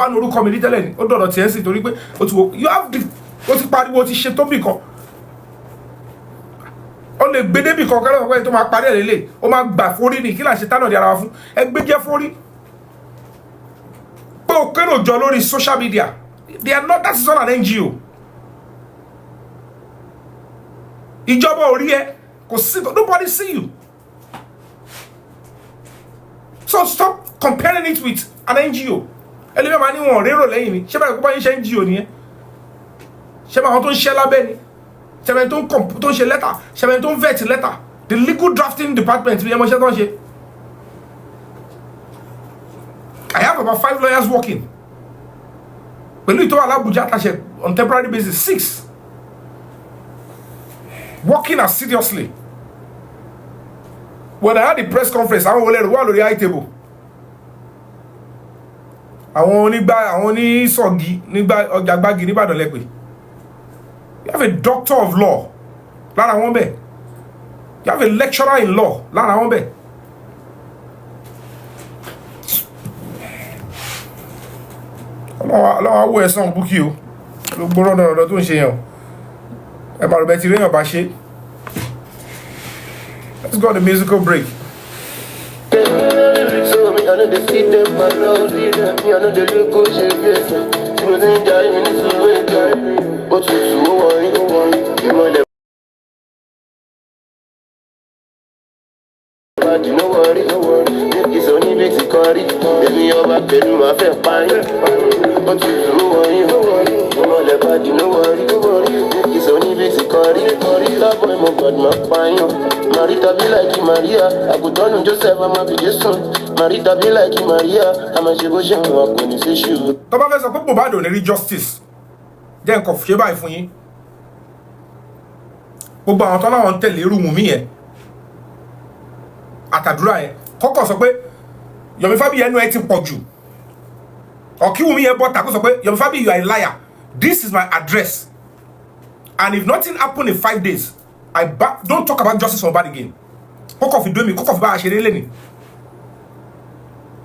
have the what is shit to be called. On the baby conqueror way to my parallel. Oh my back 40 ni kila shetano di ara fun. Egbe je 40. But kero jo lori social media. They are not, that's not an NGO. Ìjọba orí ẹ kò sí, nobody see you. So stop comparing it with an NGO. Ẹlẹ́mẹ̀ máa ní wọn rérò lẹ́yìn ni. Ṣé báyìí kó bá yín ṣe NGO nìyẹn? Ṣé báyìí àwọn tó ń ṣe lábẹ́ ni? Ṣé báyìí tó ń ṣe lẹ́tà? Ṣé báyìí tó ń vet lẹ́tà? The legal drafting department bí ẹ mọ̀ ṣe tó ń ṣe. I have about 5 lawyers working. Pẹ̀lú ìtọ́wà l'Abuja àtàṣe on temporary basis 6. Working as seriously. When I had the press conference, I wọlé rẹ̀ wà lórí high table. Àwọn oní sọ̀gì nígbà ọjàgbági níbàdàn lẹ́pẹ̀. You have a doctor of law lára wọn bẹ́ẹ̀. You have a lecturer in law lára wọn bẹ́ẹ̀. Ọlọ́wọ́ awó ẹ̀sán Bukky o. Ló gbọ́rọ̀ náà tó ń ṣe yẹn o. Ẹ máa rò bẹ́ẹ̀ ti rí èèyàn bá ṣe. Let's go on the musical break. Marita be like Maria, I could turn Joseph, I'm a big son. Marita be like Maria, I'm a Shibushi, I'm going to say shoe. Tọ́ba fẹ́ sọ pé Mohbad ò ní rí justice. Jẹ́ nǹkan ṣe báyìí fún yín. Gbogbo àwọn tọ́lá wọn tẹ̀lé irú Wùnmí yẹn. Àtàdúrà yẹn. Kọ́kọ́ sọ pé Yomi Fabiyi ẹnu ẹ ti pọ̀ jù. or kí Wunmi yẹn bọ́ta kó sọ pé Yomi Fabiyi, you are a liar, this is my address, and if nothing happen in 5 days, don't talk about justice for Mohbad again. Kọ́kọ́ fi dó mi, kọ́kọ́ fi bá a ṣeré lẹ́ni,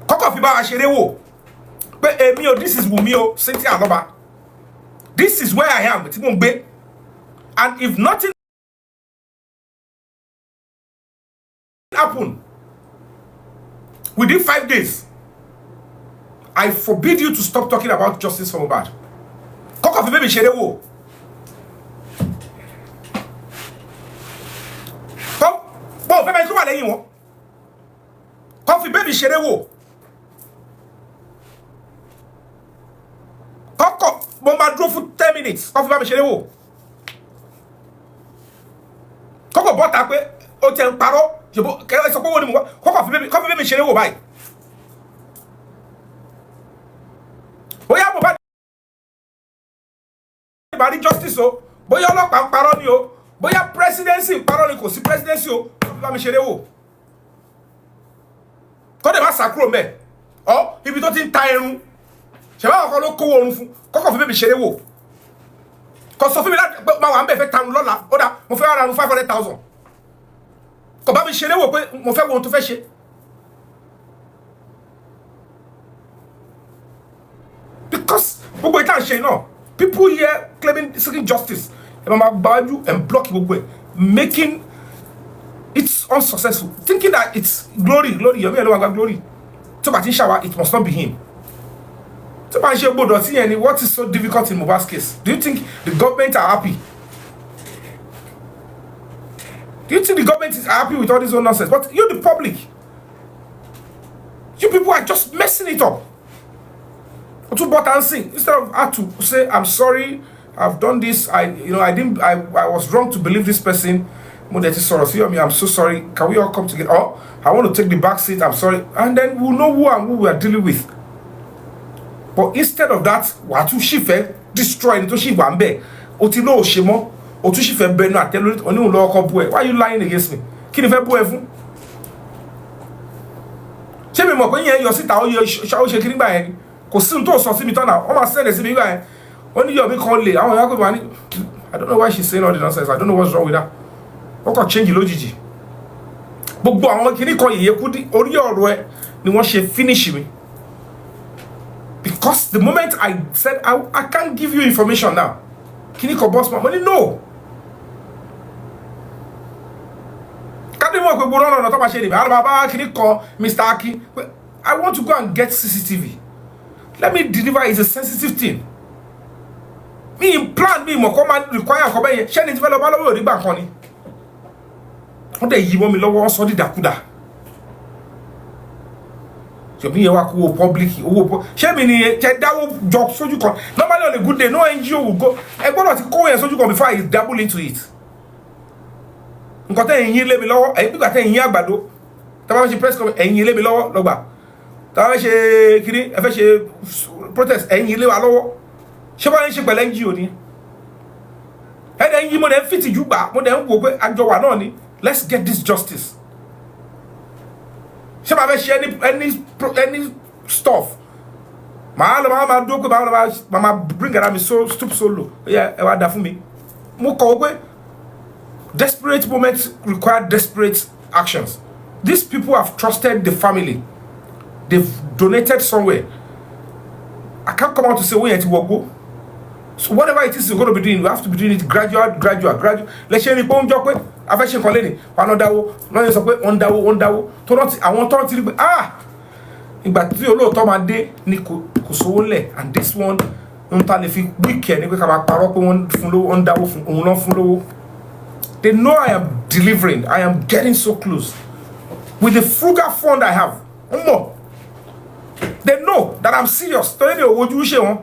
kọ́kọ́ fi bá a ṣeré wò pé èmi o, this is Wunmi o, Cynthia Aloba, this is where I am, tí mo ń gbé, and if nothing happen within 5 days, I forbid you to stop talking about justice for Mohbad. Kọ́kọ́ fi bébì ṣeré wò. Bọ́ọ̀ fẹ́ bẹ́ẹ̀ tó wà lẹ́yìn wọn. Kọ́ fi bébì ṣeré wò. Kọ́kọ́ mo máa dúró fún 10 minutes. Kọ́ fi bébì ṣeré wò. Kọ́kọ́ bọ́ta pé ó tẹ̀ ń parọ́. Kẹ́lẹ́ sọ pé wọ́n ni mo wá. Kọ́kọ́ fi bébì ṣeré wò báyìí. Bóyá Mohbad bá rí justice o, bóyá ọlọ́pàá ń parọ́ ni o, bóyá presidency ń parọ́ ni, kò sí presidency o, bá mi ṣeré wò. Kọ́dẹ̀ má sàkúrò mẹ́, ọ ibi tó ti ń ta ẹrun, ṣẹ̀bá ọkọ̀ ló kówó orun fún, kọ́kọ́ fi bébì ṣeré wò. Kò sọ fún mi láti máa wà ń bẹ̀ fẹ́ tarun lọ́la, ó dá mo fẹ́ ra 500,000. Kò bá mi ṣeré wò pé mo fẹ́ wo ohun tó fẹ́ ṣe. Because gbogbo ìta ṣe náà, people here seeking justice, and block gbogbo ẹ̀, making it unsuccessful, thinking that it's glory, Yomi Aloba glory. So bá ti ń ṣàwá, it must not be him. So bá ń ṣe gbọ́dọ̀ tí yẹn ni, what is so difficult in Mohbad's case? Do you think the government are happy? Do you think the government is happy with all this own nonsense? But you, the public, you people are just messing it up. Instead of her to say, I'm sorry, I've done this, I was wrong to believe this person. I'm so sorry. Can we all come together? Oh, I want to take the back seat, I'm sorry. And then we'll know who we are dealing with. But instead of that, watu shife destroy into shi wambe. Otilo oshemo, otu shife benu atelu oni ulo ko bu e. Why are you lying against me? Kini fe bu e fun? Se me mo pe yen yo sita o yo se kini gba yen. Kò sí n tó sọ sí mi tán náà, wọ́n máa sẹ́lẹ̀ sí mi gbà yẹn, wọ́n ní Yomi kan lè, àwọn ìyá kò máa ní, I don't know why she's saying all the nonsense, I don't know what's wrong with her. Wọ́n kàn change lójijì. Gbogbo àwọn kìíní kan yìí kú orí ọ̀rọ̀ ẹ ni wọ́n ṣe finish mi. Because the moment I said, I can't give you information now, kìíní kan boss man, mo ní no. Kádé mọ̀ pé gbogbo ọ̀nà tó máa ṣe nìyẹn, àwọn bàbá kìíní kan Mr. Aki, I want to go and get CCTV. Let me deliver is a sensitive thing. Me plan me mo come require ko be yen. Se ni ti fe lo ba lowo ori gba kan ni. Wọ́n dẹ̀ yí mọ́ mi lọ́wọ́, wọ́n sọ dídàkudà. Yomi yẹn wá kó owó public, owó ṣé mi ni jẹ́ dáwó jọ sójú kan. Normally on a good day, no NGO will go. Ẹ gbọ́dọ̀ ti kó yẹn sójú kan before I dabble into it. Nǹkan tẹ́ yín lé mi lọ́wọ́, ẹ̀yin pípa tẹ́ yín àgbàdo. Tá bá ṣe press conference, ẹ̀yin lé mi lọ́wọ́ lọ́gbà. Tá bá ṣe kiri, ẹ fẹ́ ṣe protest, ẹ̀yin lé wa lọ́wọ́. Ṣé bá ń ṣe pẹ̀lú NGO ni? Ẹ̀dẹ̀ yín mo dẹ̀ ń fìtì jù gbà, mo dẹ̀ ń wò pé àjọ wà náà ni. Let's get this justice. Ṣé bá fẹ́ ṣe any stuff? Màá do pé màá bring around me so stoop so low. Ẹ wá dá fún mi. Mo kọ̀ pé desperate moments require desperate actions. These people have trusted the family. They've donated somewhere. I can't come out to say, we go. So whatever it is you're going to be doing, you have to be doing it gradual. Let's say, affection calling one dawo, no so pé on dawo. To not àwọn tó ti rí pé ìgbà tí olóòótọ́ máa dé ní kò sówó lẹ̀, and this one ń ta lè fi weekend ní pé ká máa parọ́ pé wọ́n fún lówó, on dawo fún òun náà fún lówó. They know I am delivering. I am getting so close with the frugal fund I have. More. They know that I'm serious. Torí they ojú ṣe wọn.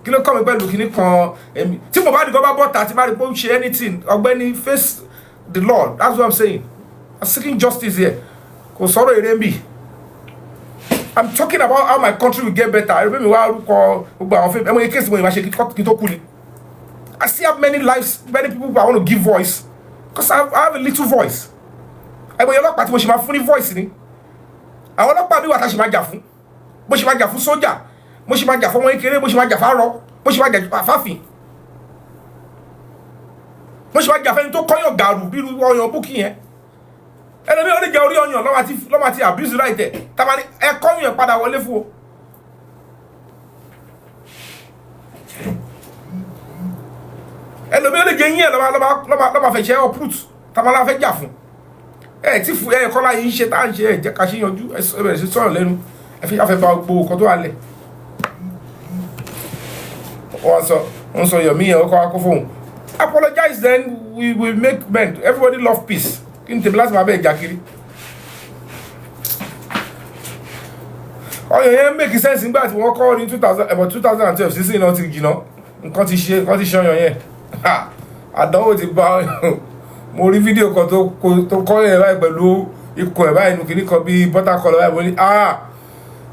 Kí ló kọ́ mi pẹ̀lú kíní kan tí mo bá di gọ́bá bọ́ta tí bá rí pé ó ṣe anything, ọ̀gbẹ́ni face the Lord. That's what I'm saying. I'm seeking justice here. Kò sọ̀rọ̀ èrè ń bì. I'm talking about how my country will get better. Ẹ̀rọ mi wá orúkọ gbogbo àwọn fíìmù. Ẹ̀mọ̀ yẹn kéèsì mo yìí máa ṣe kí tó kú ni. I still have many lives, many people I want to give voice. Because I have a little voice. Ẹ̀mọ̀ yẹn ọlọ́pàá tí mo ṣe máa fún ní voice ni. Àwọn ọlọ́pàá mi wà tá a ṣe máa jà fún. mo ṣe máa jà fún sójà, mo ṣe máa jà fún ọmọ kékeré, mo ṣe máa jà fárọ, mo ṣe máa jà fáfin, mo ṣe máa jà fẹ́ni tó kọ́yàn gàrú bí ọyàn búkì yẹn. ẹlòmí ó lè jẹ orí ọyàn lọ́wọ́ àti abuse right ẹ̀ tàbí ẹ kọ́yàn padà wọlé fún o. ẹlòmí ó lè jẹ yín ẹ̀ lọ́wọ́ fẹ́ ṣe uproot tàbí aláfẹ́ jà fún tí fún kọ́lá yìí ń ṣe tá à ń ṣe jẹ́ ká ṣe yanjú ẹ̀bẹ̀rẹ̀ sí sọ̀rọ̀ lẹ́nu ẹ̀fẹ́ bá gbogbo kan tó wà lẹ̀. wọ́n sọ Yomi yẹn ó kọ́ akó fóun. Apologize then, we will make men. Everybody love peace. Kí tèmi láti máa bẹ́ẹ̀ jà kiri. ọyàn yẹn make sense nígbà tí wọ́n kọ́ ní 2012 sísìn náà ti jìnnà nǹkan ti ṣe ọyàn yẹn. àdánwò ti bá mo rí fídíò kan tó kọ́ yẹn báyìí pẹ̀lú ikùn ẹ̀ báyìí nùkìní kan bíi bọ́tà kọlọ báyìí mo ní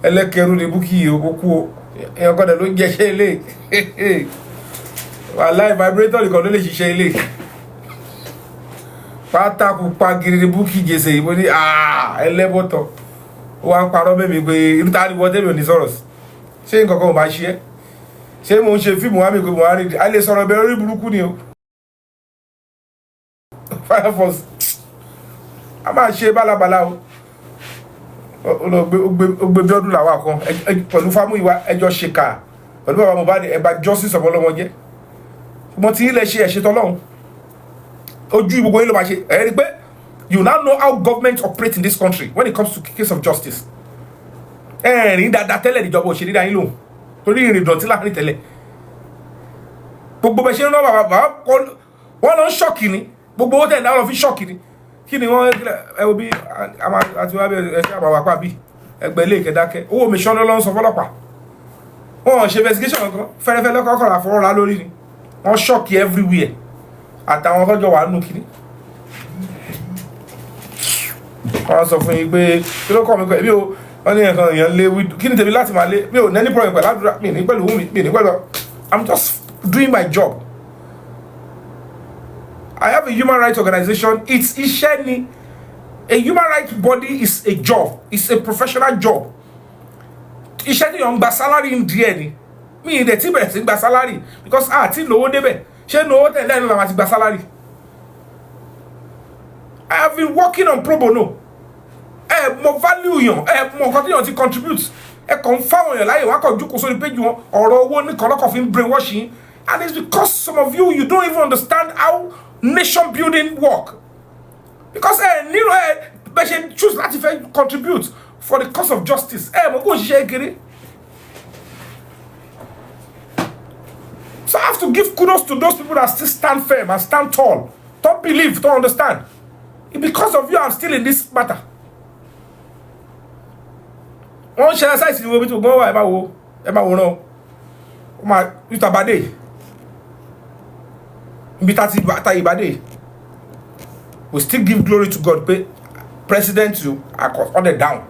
ẹlẹ́kẹ̀rú ni Bukky yìí ó kú o èèyàn kan dẹ̀ ló jẹ́ṣẹ́ ilé wàláì vibrator nìkan ló lè ṣiṣẹ́ ilé pátákù pagiri ni Bukky jèsè yìí mo ní ẹlẹ́bọ̀tọ̀ ó wá ń parọ́ mẹ́mi pé irú ta ni wọ́n tẹ́lẹ̀ ò ní sọ̀rọ̀ sí ṣé nǹkan kan ò bá ṣe é ṣé mo ń ṣe fíìmù wá mi pé mo wá rí a lè sọ̀rọ̀ bẹ́ẹ̀ orí burúkú ni o fireforce a máa ṣe bálabàlá o ogbe bí ọdún làwọn kan pẹ̀lú Fámúyìwá ẹjọ́ ṣèkà pẹ̀lú bàbá Mohbad ẹ̀bà justice ọmọlọ́mọ jẹ́ mo ti ilẹ̀ ṣe ẹ̀ṣẹ̀ tọ́lọ́run ojú gbogbo yín ló máa ṣe rí pé you now know how government operate in this country when it comes to case of justice ẹ̀rín dáadáa tẹ́lẹ̀ níjọba òṣèré dáyín lòun torí ìrìn ìdọ̀tí láàrin tẹ́lẹ̀ gbogbo bẹ̀ ṣe ń rán bàbá wọn lọ ń ṣọ́ọ̀kì ni gbogbo owó tẹ̀ náà lọ fi ṣọ́ọ̀kì ni kí ni wọ́n ẹwọ bí àti wọ́n ẹ̀ṣẹ́ àbàwàpá bí ẹgbẹ́ ilé ìkẹ́dákẹ́ owó mi ṣọ́nà lọ́n sọ fọ́lọ́pàá wọ́n ṣe investigation kan fẹ́rẹ́fẹ́ lọ́kọ̀ọ́kọ̀ọ́ àfọwọ́ra lórí ni wọ́n ṣọ́ọ̀kì everywhere àtàwọn ọkọ̀jọ wà nù kiri wọ́n sọ fún yín pé kí ló kọ́ mi pẹ̀lú o wọ́n ní ẹ̀kan èèyàn lé kí ni tèmi láti máa lé mi ò nẹ́ni problem pẹ̀lú àdúrà mi ní pẹ̀lú mi ní pẹ̀lú I'm just doing my job. I have a human rights organization. It's iṣẹ́ ni. A human rights body is a job. It's a professional job. Iṣẹ́ tí yàn ń gba salary ń díẹ̀ ni. Mi ì dẹ̀ tí bẹ̀rẹ̀ sí gba salary because àti lówó débẹ̀. Ṣé lówó tẹ̀lé ẹ̀nu làwọn àti gba salary? I have been working on pro bono. Mo value yàn. Mo nǹkan tí yàn ti contribute. Kàn ń fáwọn èèyàn láyè wọ́n á kàn jókòó sórí péjì wọn. Ọ̀rọ̀ owó ní kọ̀lọ́kọ̀ fi ń brainwashing. And it's because some of you don't even understand how nation building work. Because they choose láti fẹ́ contribute for the cause of justice. Mo kò ṣiṣẹ́ kiri. So I have to give kudos to those people that still stand firm and stand tall. Don't believe, don't understand. Because of you, I'm still in this matter. Wọ́n ṣe exercise ìwé bí tó gbọ́n wà ẹ máa wòran o. Ó máa yúta bá dé. Ibi tá ìbàdé. We still give glory to God pé president you on the down.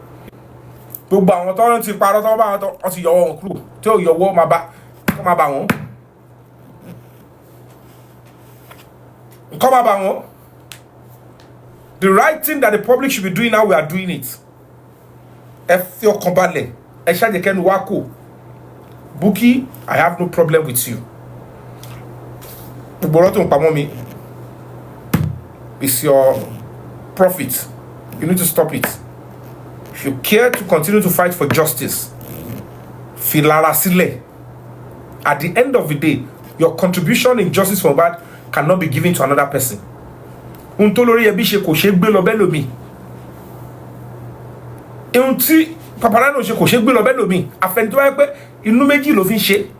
Gbogbo àwọn tó ń ti parọ́ tó bá wọn ti yọwọ́ wọn kúrò tí ó yọwọ́ máa bá wọn. Nǹkan máa bá wọn. The right thing that the public should be doing now, we are doing it. Ẹ fi ọkàn balẹ̀, ẹ ṣáàjẹ̀ kẹ́nu wá kò. Bukky, I have no problem with you. Gbogbo ọ̀rọ̀ tó ń pamọ́ mi. It's your profit. You need to stop it. If you care to continue to fight for justice, fi lára sílẹ̀. At the end of the day, your contribution in justice for Mohbad cannot be given to another person. Ohun tó lórí ẹbí ṣe kò ṣe gbé lọ bẹ́ẹ̀ lómi. Ohun tí paparazzi ṣe kò ṣe gbé lọ bẹ́ẹ̀ lómi. Àfẹnitó wáyé pé inú méjì ló fi ń ṣe.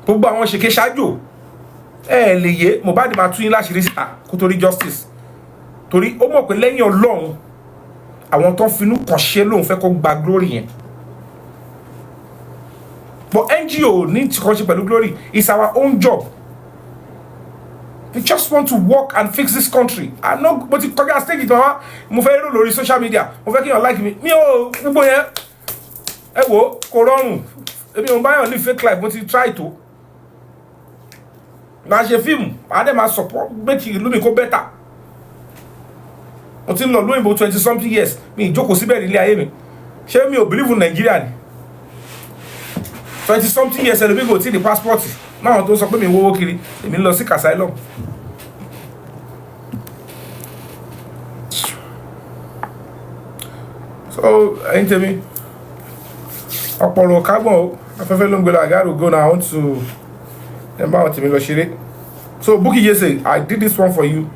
Gbogbo àwọn ṣèké ṣáájú lè yé Mohbad máa tún yín láṣìírí síta kó torí justice torí ó mọ̀ pé lẹ́yìn Ọlọ́run àwọn tó ń finú kàn ṣe lóun fẹ́ kó gba glory yẹn but NGO ní tí kàn ṣe pẹ̀lú glory it's our own job. We just want to work and fix this country. I know mo ti kọjá stage ìtàn mo fẹ́ rò lórí social media mo fẹ́ kí èèyàn like mi ò gbogbo yẹn ẹ wò kò rọrùn èmi ò bá yàn live fake life mo ti try to máa ṣe fíìmù máa dẹ̀ máa support make ìlú mi kó better mo ti ń lọ lóyìnbó 20 something years mi ìjókòó síbẹ̀ nílé ayé mi ṣé mi ò believe in Nigeria ni 20 something years ẹlòmíì kò tí ì ní passport náà tó ń sọ pé mi wówó kiri èmi ń lọ sí asylum. So ẹ̀yin tèmi ọ̀pọ̀lọ̀ kágbọ̀n o afẹ́fẹ́ ló ń gbé lọ I gotta go now. I want to ẹ̀ bá àwọn tèmi lọ ṣeré. So Bukky Jesse, I did this one for you.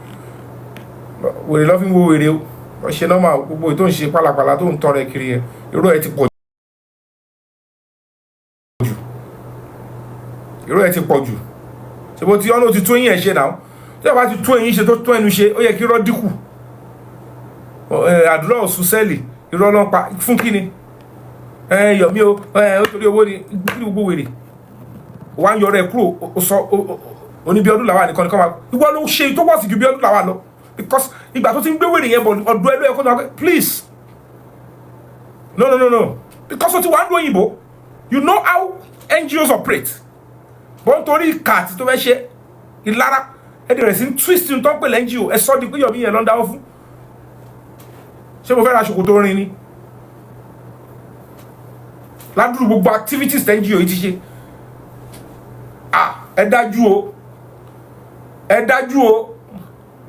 Wèrè lọ́fíń wo wèrè o ọ̀ṣẹ́ nọ́mà gbogbo ètò ìṣe pálapàla tó ń tọrọ ẹ̀ kiri ẹ̀ irú ẹ̀ ti pọ̀ jù irú ẹ̀ ti pọ̀ jù ṣèbó tí ọ̀nà ti tún yín ẹ̀ ṣe náà tí a bá ti tún ẹ̀yìn ṣe tó tún ẹnu ṣe ó yẹ kí irọ́ dínkù àdúrà ọ̀sùn sẹ́ẹ̀lì irọ́ náà pa fún kíni Yomi o ó torí owó ni gbogbo wèrè wà ń yọrọ ẹ̀ kúrò ó sọ oní bí ọdún làwà nìkan nìkan máa ìwọ ló ṣe tó wọ́n sì ju bí ọdún làwà lọ because ìgbà tó ti ń gbé wèrè yẹn bọ̀ ọdún ẹlú ẹ̀kọ́ náà please no because ó ti wà ń lo òyìnbó you know how NGOs operate bọ́n torí ìka àti tó fẹ́ ṣe ìlara ẹ̀dẹ̀ rẹ̀ sí ń twist tó ń pè lẹ́ NGO ẹ̀ sọ́ di pé Yomi yẹn ló ń dáwọ́ fún ṣé mo fẹ́ ra ṣòkòtò rin ni ládùúgbò gbogbo activities tẹ́ NGO yìí ti ṣe ẹ dájú o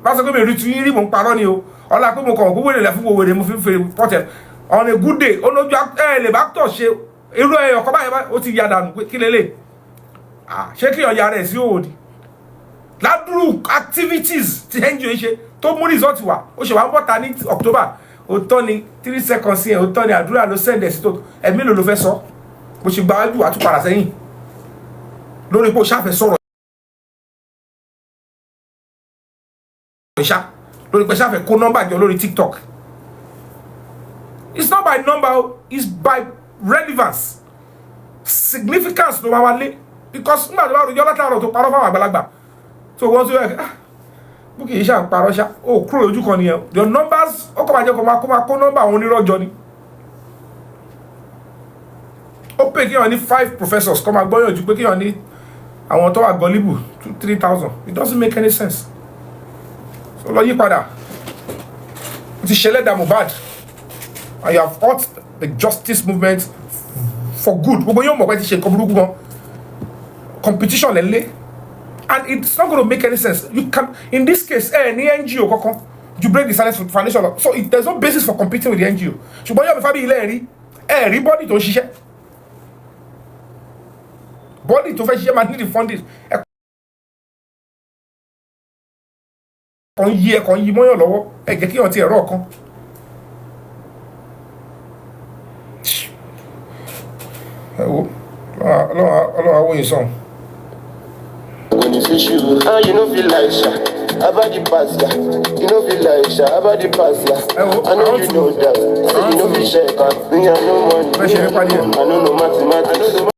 lásán pé mi rí tún yín rí mò ń parọ́ ni o ọlá pé mo kàn gbogbo èrè lẹ́fún gbogbo èrè mo fi ń fèrè pọ́tẹ̀ on a good day olójú lè bá tọ̀ ṣe irú ọkọ̀ báyìí ó ti ya dànù pé kí lélẹ̀ ṣé kí ọ̀ya rẹ̀ sí òòdì ládùúgbò activities ti NGO ṣe tó mú result wá ó ṣe wá ń bọ́ta ní October òótọ́ ni 3 seconds yẹn òótọ́ ni àdúrà ló sẹ́ndẹ̀ sí tó ẹ̀mí ló fẹ́ sọ bó ṣe gbáwájú àtúpàrà sẹ́yìn lórí pé ó ṣàfẹ́ sọ̀rọ̀ ìṣá lórí pé ṣàfẹ́ kó nọ́mbà jọ lórí TikTok it's not by number it's by relevance significance ló máa wá lé because nígbà tó bá rojọ́ látàrọ̀ tó parọ́ fáwọn àgbàlagbà tó wọ́n tó yẹ Bukky yìí ṣà ń parọ́ ṣá ó kúrò lójú kan nìyẹn your numbers ó kọ́ máa jẹ́ kó máa kó nọ́mbà àwọn onírọ́jọ ni ó pè kí wọ́n ní 5 professors kọ́ máa gbọ́yànjú pé kí wọ́n ní àwọn tó wà gọlíbù 2,000-3,000 it doesn't make any sense so lọ yí padà o ti ṣẹlẹ̀ dà Mohbad and you have fought the justice movement for good gbogbo yóò mọ̀ pé ti ṣe nǹkan burúkú gan competition lẹ́lẹ́ and it's not going to make any sense you can in this case ní NGO kankan you break the silence foundation law so there's no basis for competing with the NGO ṣùgbọ́n Yomi Fabiyi ilé ẹ̀rí bọ́dì tó ń ṣiṣẹ́ bọ́dì tó fẹ́ ṣiṣẹ́ máa need the funding ẹ̀kọ́ ń yí mọ́yàn lọ́wọ́ ẹ̀jẹ̀ kí wọ́n ti ẹ̀rọ kan ẹ wo ọlọ́wọ́ awóyin sàn. When you see you, you know feel like sha. About the past, yeah. You know feel like sha. About the past, yeah. I know you know that. You know feel shake. Me I know money. I know no mathematics.